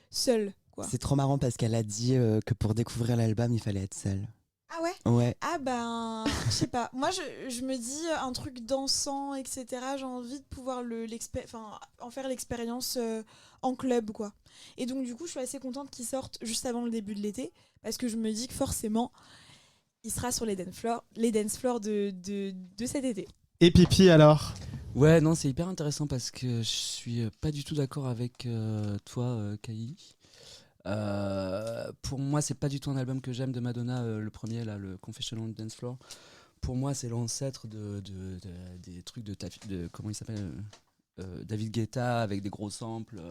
seul, quoi.
C'est trop marrant parce qu'elle a dit que pour découvrir l'album, il fallait être seule.
Ah ouais?
Ouais.
Ah ben, je sais pas. Moi, je me dis un truc dansant, etc. J'ai envie de pouvoir en faire l'expérience en club, quoi. Et donc, du coup, je suis assez contente qu'il sorte juste avant le début de l'été parce que je me dis que forcément, il sera sur les dance floors de cet été.
Et Pipi alors?
Ouais, non, c'est hyper intéressant parce que je suis pas du tout d'accord avec toi, Kai. Pour moi, c'est pas du tout un album que j'aime de Madonna, le premier, là, le Confessional on the Dance Floor. Pour moi, c'est l'ancêtre des trucs de comment il s'appelle, David Guetta avec des gros samples.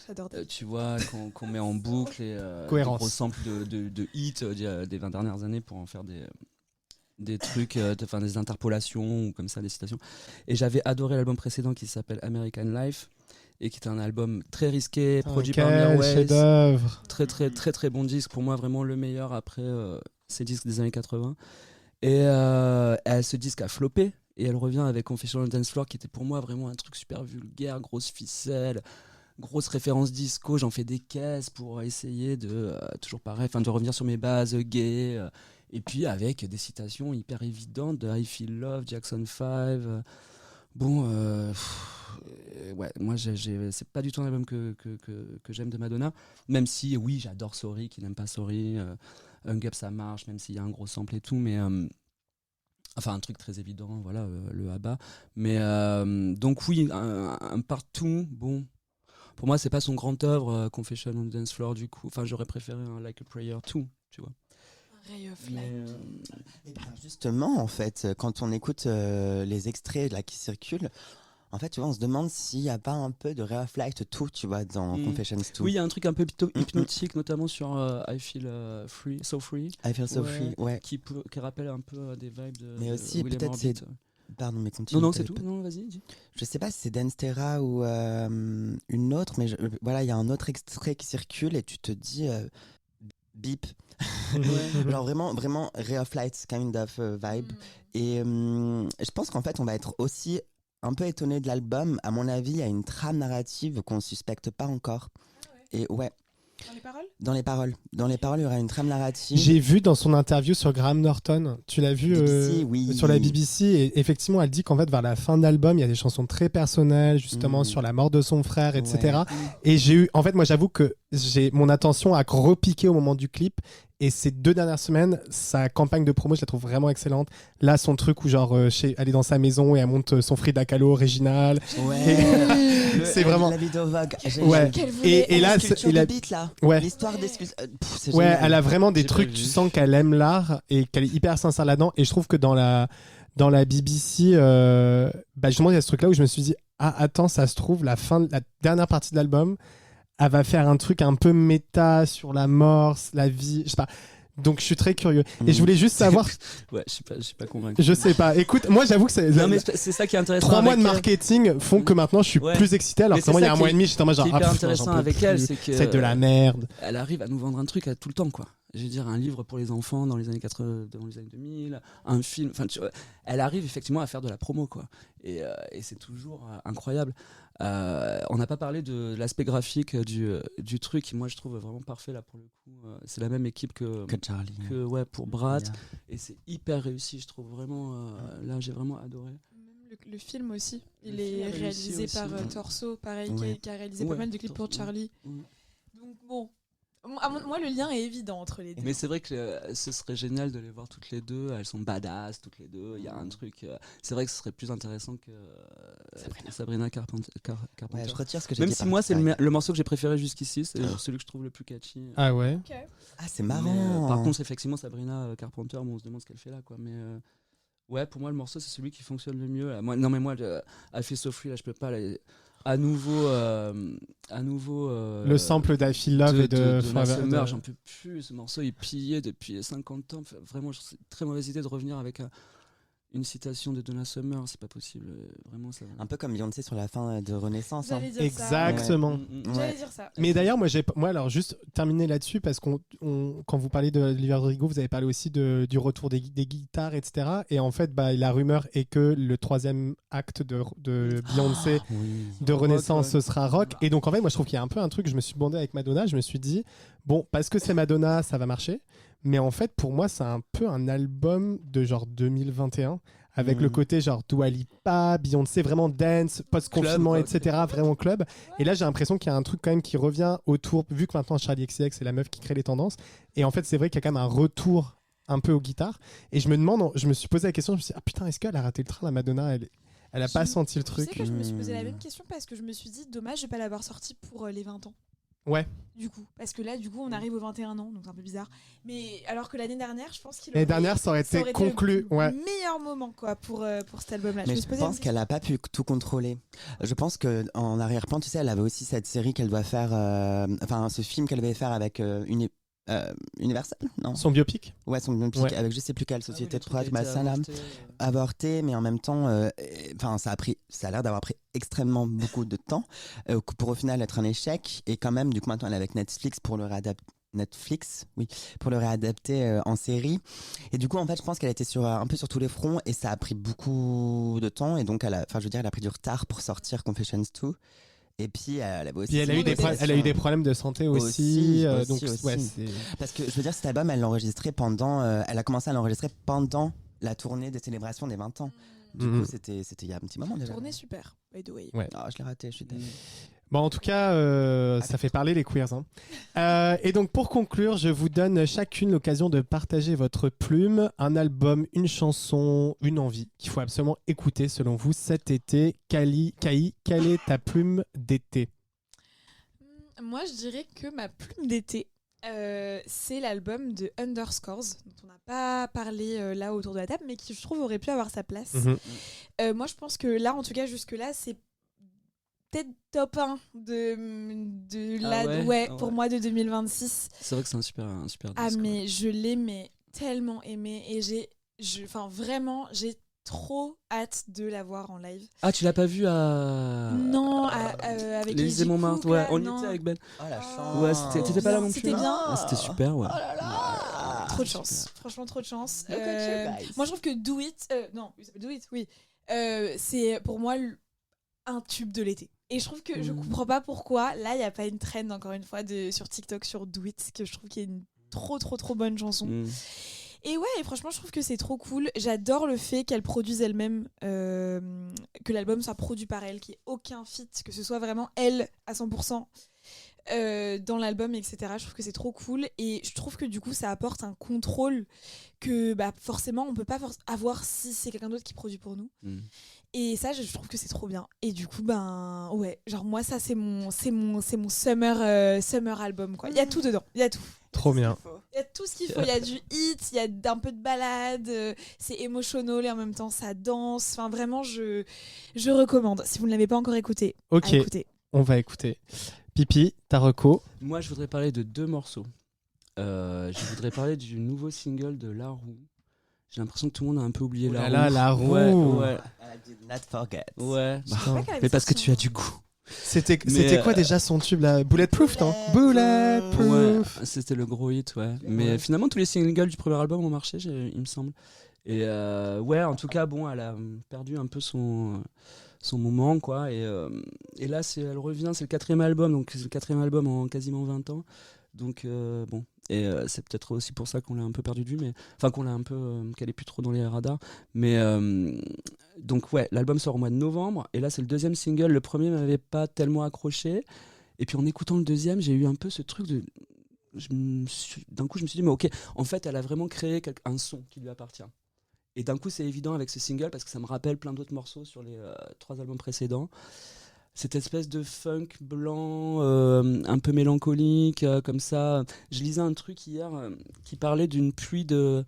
J'adore.
Tu vois, qu'on met en boucle et des gros samples de hits des 20 dernières années pour en faire des trucs, des interpolations ou comme ça, des citations. Et j'avais adoré l'album précédent qui s'appelle American Life et qui était un album très risqué, produit par Mirwais.
Chef-d'œuvre.
Très très très très bon disque, pour moi vraiment le meilleur après ces disques des années 80. Et ce disque a floppé et elle revient avec Confessional Dance Floor qui était pour moi vraiment un truc super vulgaire, grosse ficelle, grosse référence disco, j'en fais des caisses pour essayer de toujours pareil, de revenir sur mes bases gays, et puis avec des citations hyper évidentes de I Feel Love, Jackson 5. Ouais, moi c'est pas du tout un album que j'aime de Madonna, même si oui, j'adore Sorry, qui n'aime pas Sorry, Hung Up ça marche, même s'il y a un gros sample et tout, mais enfin un truc très évident, voilà, le ABBA, mais donc oui, un partout, bon, pour moi c'est pas son grand œuvre, Confession on the Dance Floor, du coup, enfin j'aurais préféré un Like a Prayer 2, tu vois.
Ray of Light.
Et bien justement, en fait, quand on écoute les extraits là qui circulent, en fait, tu vois, on se demande s'il n'y a pas un peu de Ray of Light tout, tu vois, dans Confessions 2.
Oui, il y a un truc un peu hypnotique, notamment sur I Feel So Free.
I Feel So Free, ouais.
Qui rappelle un peu des vibes de.
Mais aussi,
William
peut-être
Orbit.
Pardon, mais continue.
Non, c'est tout. Non, vas-y, dis.
Je sais pas si c'est Dance Terra ou une autre, mais voilà, il y a un autre extrait qui circule et tu te dis bip.
Ouais.
Genre vraiment Ray of Light kind of vibe. Et je pense qu'en fait, on va être aussi un peu étonné de l'album. À mon avis, il y a une trame narrative qu'on suspecte pas encore.
Ah ouais.
Et ouais.
Dans les paroles ?
Dans les paroles, il y aura une trame narrative.
J'ai vu dans son interview sur Graham Norton, tu l'as vu
BBC, oui.
sur la BBC, et effectivement, elle dit qu'en fait, vers la fin de l'album, il y a des chansons très personnelles, justement sur la mort de son frère, etc.
Ouais.
Et j'ai eu, en fait, moi, j'avoue que mon attention a repiqué au moment du clip. Et ces 2 dernières semaines, sa campagne de promo, je la trouve vraiment excellente. Là, son truc où genre, elle est dans sa maison et elle monte son Frida Kahlo original.
Ouais.
C'est vraiment.
La vidéo Vogue.
Ouais. Et là,
il a beat là.
Ouais.
L'histoire d'excuses. C'est
Ouais,
génial.
elle a vraiment des
J'ai
trucs,
pas
tu
vu.
sens qu'elle aime l'art et qu'elle est hyper sincère là-dedans. Et je trouve que dans la BBC, justement, il y a ce truc-là où je me suis dit, ah, attends, ça se trouve, la dernière partie de l'album, elle va faire un truc un peu méta sur la mort, la vie, je sais pas. Donc je suis très curieux. Et je voulais juste savoir,
Ouais, je suis pas convaincu.
je sais pas. Écoute, moi j'avoue que
Non, mais c'est ça qui est intéressant.
3 mois de
avec elle.
marketing font que maintenant je suis
Ouais.
plus excité. Alors
Mais
que
c'est
moi il y a
ça
un
qui
mois
est-
et demi, j'étais en mode genre,
Ce qui est hyper
putain,
intéressant
j'en peux
avec
plus.
elle, c'est que
C'est de la merde.
elle arrive à nous vendre un truc à tout le temps, quoi. Je veux dire, un livre pour les enfants dans les années 80, dans les années 2000, un film. Enfin, tu vois, elle arrive effectivement à faire de la promo, quoi. Et c'est toujours incroyable. On n'a pas parlé de l'aspect graphique du truc, qui moi je trouve vraiment parfait là pour le coup. C'est la même équipe que
Charlie.
ouais, pour Brat,
Yeah.
et c'est hyper réussi, je trouve vraiment. Là, j'ai vraiment adoré.
Le film aussi, il
Le film
est
est réussi
réalisé
aussi,
par
ouais.
Torso, pareil,
Ouais.
qui a réalisé
Ouais,
pas mal de clips pour
Torso,
Charlie.
ouais.
Donc bon, moi le lien est évident entre les deux.
Mais c'est vrai que ce serait génial de les voir toutes les deux. Elles sont badass toutes les deux. Il y a un truc. C'est vrai que ce serait plus intéressant que Sabrina Carpenter.
Ouais, je retire ce que j'ai
Même
dit.
si
par
moi, c'est
contre.
le morceau que j'ai préféré jusqu'ici, c'est celui que je trouve le plus catchy.
Ah ouais.
Ok.
Ah, c'est
Mais,
marrant.
par contre, effectivement, Sabrina Carpenter, bon, on se demande ce qu'elle fait là, quoi. Mais Ouais, pour moi, le morceau, c'est celui qui fonctionne le mieux. Là. Moi, non, mais moi, I Feel So Free, là, je peux pas. Là, à nouveau.
Le sample d'I Feel Love et de
Donna
Forever-
Summer,
de-
j'en peux plus. Ce morceau est pillé depuis 50 ans. Enfin, vraiment, c'est une très mauvaise idée de revenir avec une citation de Donna Summer. C'est pas possible. Vraiment, ça.
Un peu comme Beyoncé sur la fin de Renaissance. Hein.
J'allais dire
Exactement.
ça. J'allais dire ça.
Mais d'ailleurs, moi, alors juste terminer là-dessus, parce quand vous parlez de Olivia Rodrigo, vous avez parlé aussi du retour des guitares, etc. Et en fait, la rumeur est que le 3e acte de Beyoncé de Renaissance,
Rock,
ce sera rock. Et donc, en fait, moi, je trouve qu'il y a un peu un truc, je me suis bondé avec Madonna, je me suis dit, bon, parce que c'est Madonna, ça va marcher. Mais en fait, pour moi, c'est un peu un album de genre 2021. Avec le côté genre Dua Lipa, Beyoncé, vraiment dance, post-confinement,
Club,
etc. Vraiment club. Et là, j'ai l'impression qu'il y a un truc quand même qui revient autour, vu que maintenant Charli XCX c'est la meuf qui crée les tendances. Et en fait, c'est vrai qu'il y a quand même un retour un peu aux guitares. Et je me suis posé la question, je me suis dit, ah putain, est-ce qu'elle a raté le train, la Madonna? Elle a pas senti le
Tu sais
truc.
que je me suis posé la même question parce que je me suis dit, dommage de pas l'avoir sorti pour les 20 ans.
Ouais.
Du coup, parce que là, on arrive aux 21 ans, donc c'est un peu bizarre. Mais alors que l'année dernière, je pense qu'il
L'année dernière, ça aurait été conclu.
le
Ouais.
meilleur moment quoi pour cet album-là.
Mais
me
je
suis posé
pense
la
qu'elle a pas pu tout contrôler. Je pense que en arrière-plan, tu sais, elle avait aussi cette série qu'elle doit faire, enfin ce film qu'elle devait faire avec Universal, non?
Son biopic.
Ouais, son biopic
Ouais.
avec je sais plus quelle société de prod, ça l'a
avorté.
avorté, mais en même temps, enfin ça a l'air d'avoir pris extrêmement beaucoup de temps pour au final être un échec. Et quand même, du coup, maintenant elle est avec Netflix pour le réadapter. Pour le réadapter en série. Et du coup, en fait, je pense qu'elle était un peu sur tous les fronts et ça a pris beaucoup de temps. Et donc, elle a pris du retard pour sortir Confessions 2. Et puis, elle avait aussi.
Puis elle a eu des problèmes de santé aussi. Donc, ouais,
parce que je veux dire, cet album, elle a commencé à l'enregistrer pendant la tournée des célébrations des 20 ans. Du coup, c'était il y a un petit moment déjà.
Tournée super, by the way.
Ouais.
Ah, je l'ai raté, je suis désolé.
Bon, en tout cas, ça fait parler les queers. Hein. Et donc, pour conclure, je vous donne chacune l'occasion de partager votre plume, un album, une chanson, une envie qu'il faut absolument écouter selon vous cet été. Kai, quelle est ta plume d'été?
Moi, je dirais que ma plume d'été, c'est l'album de Underscores, dont on n'a pas parlé là autour de la table, mais qui, je trouve, aurait pu avoir sa place. Moi, je pense que là, en tout cas, jusque-là, c'est peut-être top 1 pour moi de 2026.
C'est vrai que c'est un super
Ah,
disque,
mais je l'ai tellement aimé et vraiment, j'ai trop hâte de la voir en live.
Ah, tu l'as pas vu à.
Non, avec
l'Élysée
Eddie
Montmartre,
Cook,
ouais,
là,
on y
non.
était avec Ben.
Oh la
Ouais,
chance.
t'étais pas là non plus.
C'était bien.
Ah, c'était super, ouais.
Oh là là.
Trop de chance, franchement trop de chance.
Look at you guys.
Moi je trouve que Do It, non, il s'appelle Do It, oui. C'est pour moi un tube de l'été. Et je trouve que je comprends pas pourquoi là il y a pas une trend encore une fois sur TikTok sur Do It, que je trouve qu'il y a une trop bonne chanson. Et ouais, et franchement, je trouve que c'est trop cool. J'adore le fait qu'elle produise elle-même, que l'album soit produit par elle, qu'il n'y ait aucun feat, que ce soit vraiment elle à 100% dans l'album, etc. Je trouve que c'est trop cool. Et je trouve que du coup, ça apporte un contrôle que forcément, on ne peut pas avoir si c'est quelqu'un d'autre qui produit pour nous. Et ça, je trouve que c'est trop bien. Et du coup, ouais, genre moi, ça, c'est mon summer album, quoi. Il y a tout dedans, il y a tout.
Trop bien.
Il y a tout ce qu'il faut. Il y a du hit, il y a un peu de balade, c'est emotional et en même temps ça danse. Enfin, vraiment, je recommande. Si vous ne l'avez pas encore écouté,
Ok,
à écouter.
On va écouter. Pipi, ta reco.
Moi, je voudrais parler de 2 morceaux. Je voudrais parler du nouveau single de La Roux. J'ai l'impression que tout le monde a un peu oublié La Roux.
La Roux.
Ouais.
I did not forget.
Ouais.
Je savais pas qu'elle avait
Mais parce que
sorti
tu as
un-
du goût.
C'était quoi déjà son tube là? Bulletproof, non?
Ouais,
Bulletproof.
c'était le gros hit, ouais. Mais finalement, tous les singles du premier album ont marché, il me semble. Et ouais, en tout cas, bon, elle a perdu un peu son moment, quoi. Et là, elle revient, c'est le 4e album, donc c'est le 4e album en quasiment 20 ans. Donc, bon. Et c'est peut-être aussi pour ça qu'on l'a un peu perdu de vue, enfin, qu'elle est plus trop dans les radars. Mais donc, ouais, l'album sort au mois de novembre. Et là, c'est le 2e single. Le premier m'avait pas tellement accroché. Et puis, en écoutant le 2e, j'ai eu un peu ce truc de. D'un coup, je me suis dit, mais ok, en fait, elle a vraiment créé un son qui lui appartient. Et d'un coup, c'est évident avec ce single parce que ça me rappelle plein d'autres morceaux sur les 3 albums précédents. Cette espèce de funk blanc, un peu mélancolique, comme ça. Je lisais un truc hier qui parlait d'une pluie d'été.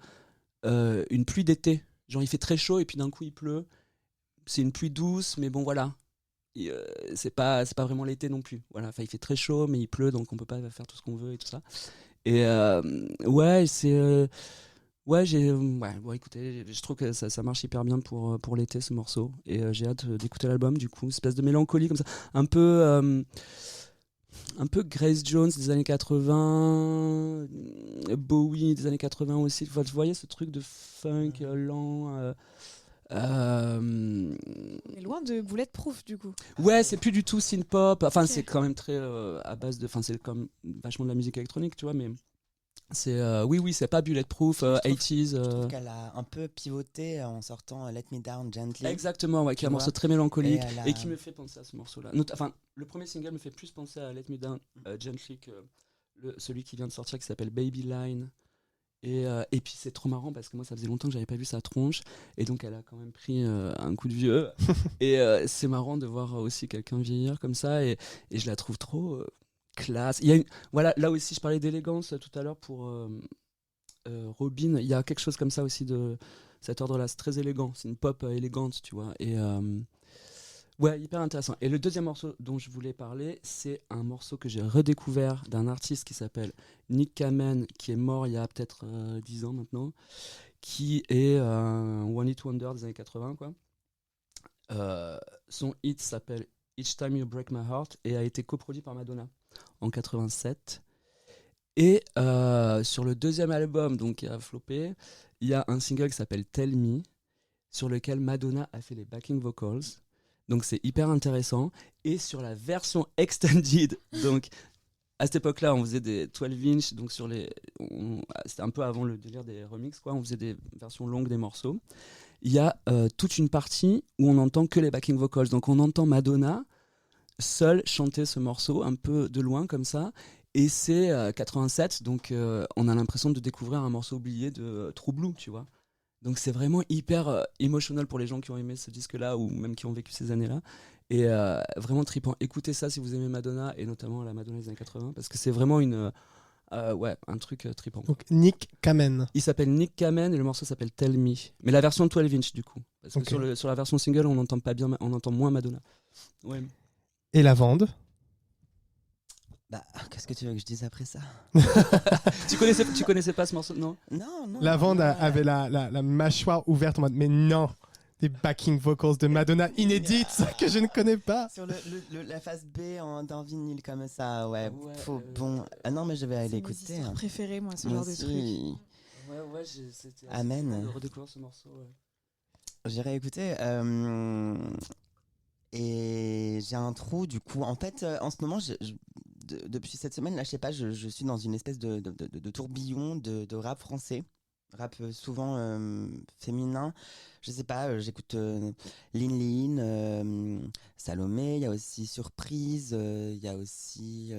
Genre il fait très chaud et puis d'un coup il pleut. C'est une pluie douce, mais bon voilà. C'est pas vraiment l'été non plus. Voilà, enfin il fait très chaud, mais il pleut, donc on peut pas faire tout ce qu'on veut et tout ça. Et ouais, ouais, écoutez, je trouve que ça marche hyper bien pour l'été ce morceau. Et j'ai hâte d'écouter l'album du coup. Une espèce de mélancolie comme ça, un peu Grace Jones des années 80, Bowie des années 80 aussi. Vous voyez ce truc de funk lent.
On est loin de Bulletproof du coup.
Ouais, c'est plus du tout synth-pop. Enfin,
Ok.
c'est quand même très à base de. Enfin, c'est comme vachement de la musique électronique, tu vois, mais. C'est oui, c'est pas Bulletproof, 80s.
Je trouve qu'elle a un peu pivoté en sortant Let Me Down Gently.
Exactement, ouais, qui est un
Tu
morceau
vois.
très mélancolique
Et elle a-
et qui me fait penser à ce morceau-là. Enfin, le premier single me fait plus penser à Let Me Down Gently que celui qui vient de sortir qui s'appelle Baby Line. Et puis c'est trop marrant parce que moi ça faisait longtemps que j'avais pas vu sa tronche et donc elle a quand même pris un coup de vieux et c'est marrant de voir aussi quelqu'un vieillir comme ça et je la trouve trop classe. Voilà, là aussi je parlais d'élégance tout à l'heure pour Robin, il y a quelque chose comme ça aussi de cet ordre-là, c'est très élégant, c'est une pop élégante, tu vois. Et ouais, hyper intéressant. Et le deuxième morceau dont je voulais parler, c'est un morceau que j'ai redécouvert d'un artiste qui s'appelle Nick Kamen, qui est mort il y a peut-être 10 ans maintenant, qui est un One Hit Wonder des années 80, quoi. Son hit s'appelle Each Time You Break My Heart et a été coproduit par Madonna en 87. Et sur le deuxième album, donc qui a floppé, il y a un single qui s'appelle Tell Me, sur lequel Madonna a fait les backing vocals. Donc c'est hyper intéressant. Et sur la version extended, donc à cette époque-là, on faisait des 12 inch, donc c'était un peu avant le délire des remixes, quoi. On faisait des versions longues des morceaux. Il y a toute une partie où on n'entend que les backing vocals. Donc on entend Madonna seule chanter ce morceau, un peu de loin comme ça. Et c'est 87, donc on a l'impression de découvrir un morceau oublié de True Blue, tu vois. Donc c'est vraiment hyper émotionnel pour les gens qui ont aimé ce disque-là ou même qui ont vécu ces années-là. Et vraiment trippant. Écoutez ça si vous aimez Madonna et notamment la Madonna des années 80 parce que c'est vraiment ouais, un truc trippant.
Donc Nick Kamen.
Il s'appelle Nick Kamen et le morceau s'appelle Tell Me. Mais la version 12 inch du coup. Parce que
Ok.
sur la version single, on n'entend pas bien, on entend moins Madonna. Ouais.
Et Lavande.
Bah, qu'est-ce que tu veux que je dise après ça?
Tu connaissais pas ce morceau, non?
Non.
Lavande
ouais.
avait la mâchoire ouverte en mode mais non, des backing vocals de Madonna inédites que je ne connais pas.
Sur la phase B d'un vinyle comme ça, ouais.
Ouais,
Bon. Ah non, mais je vais aller
C'est mes
écouter.
histoires préférées, moi, ce
Moi
genre de
aussi.
truc.
Ouais, c'était
Amen.
assez cool de redécouvrir ce morceau. Ouais.
J'irai écouter. Et j'ai un trou, du coup. En fait, en ce moment, depuis cette semaine, là, je sais pas, je suis dans une espèce de tourbillon de rap français. Rap souvent féminin. Je sais pas, j'écoute Lin Lin, Salomé, il y a aussi Surprise, il y a aussi.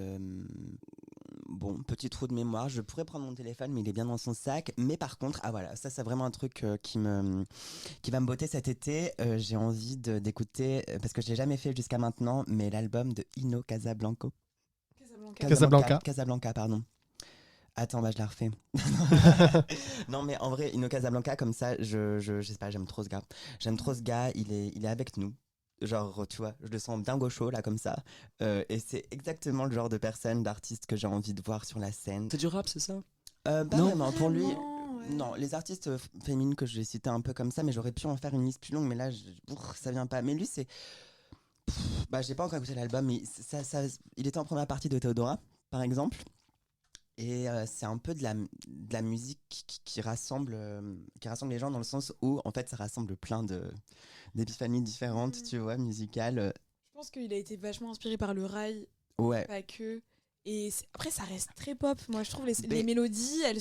Bon, petit trou de mémoire, je pourrais prendre mon téléphone, mais il est bien dans son sac. Mais par contre, ah voilà, ça c'est vraiment un truc qui va me botter cet été. J'ai envie d'écouter, parce que je l'ai jamais fait jusqu'à maintenant, mais l'album de Ino Casablanco. Casablanca, pardon. Attends, bah je la refais. Non, mais en vrai, Ino Casablanca, comme ça, je sais pas, j'aime trop ce gars. J'aime trop ce gars, il est avec nous. Genre, tu vois, je le sens bien gaucho, là, comme ça. Et c'est exactement le genre de personne, d'artiste que j'ai envie de voir sur la scène.
C'est du rap, c'est ça?
Pas
Non.
vraiment, pour lui...
Ouais.
Non, les artistes féminines que j'ai citées un peu comme ça, mais j'aurais pu en faire une liste plus longue, mais là, ça vient pas. Mais lui, c'est... Bah, j'ai pas encore écouté l'album, mais il était en première partie de Théodora, par exemple. Et c'est un peu de la musique qui rassemble les gens dans le sens où, en fait, ça rassemble plein d'épiphanies différentes, tu vois, musicales.
Je pense qu'il a été vachement inspiré par le rail,
Ouais.
pas que. Et après, ça reste très pop. Moi, je trouve les
Mais-
mélodies, elles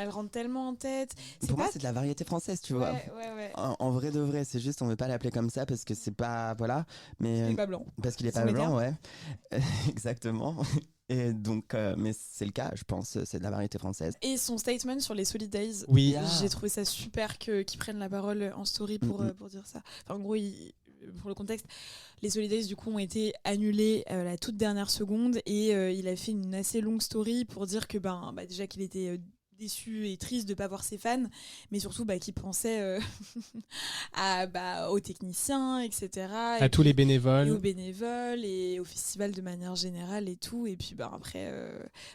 rentrent tellement en tête.
Pour moi, c'est de la variété française, tu vois.
Ouais.
En vrai de vrai, c'est juste, on veut pas l'appeler comme ça parce que c'est pas. Voilà. Mais,
Il est pas blanc.
parce qu'il est
Ce
pas
sont les
blanc, ouais. Exactement. Et donc, mais c'est le cas, je pense, c'est de la variété française.
Et son statement sur les Solid Days,
Oui.
Ah.
j'ai trouvé ça super qu'ils prennent la parole en story pour dire ça. Enfin, en gros, pour le contexte, les Solid Days du coup ont été annulés à la toute dernière seconde et il a fait une assez longue story pour dire que déjà qu'il était déçu et triste de ne pas voir ses fans, mais surtout qui pensait aux techniciens, etc.
À tous les
et aux
bénévoles.
bénévoles et au festival de manière générale et tout. Et puis après,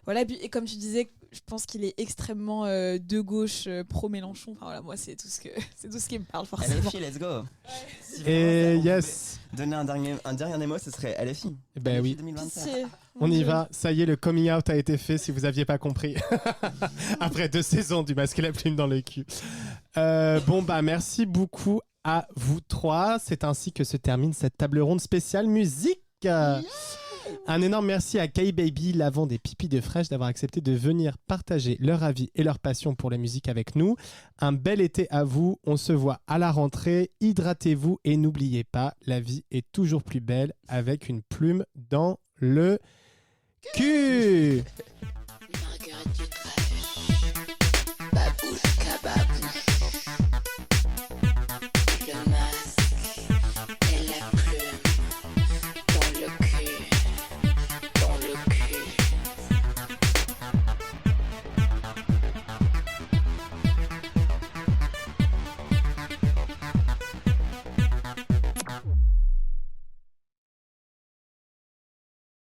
voilà. Et comme tu disais, je pense qu'il est extrêmement de gauche, pro-Mélenchon. Enfin voilà, moi c'est tout ce qui me parle forcément.
LFI, let's go. Si
Et
vraiment,
yes.
donner un dernier mot, ce serait LFI.
Ben
LFI
oui.
2027.
Pitié,
On
mon
y
Dieu.
va, ça y est, le coming out a été fait si vous aviez pas compris. Après 2 saisons du Masque et la Plume dans le cul. Merci beaucoup à vous 3. C'est ainsi que se termine cette table ronde spéciale musique. Un énorme merci à Kai Baby, l'avant des pipis de fraîche, d'avoir accepté de venir partager leur avis et leur passion pour la musique avec nous. Un bel été à vous, on se voit à la rentrée, hydratez-vous et n'oubliez pas, la vie est toujours plus belle avec une plume dans le cul.
Marguerite Duras.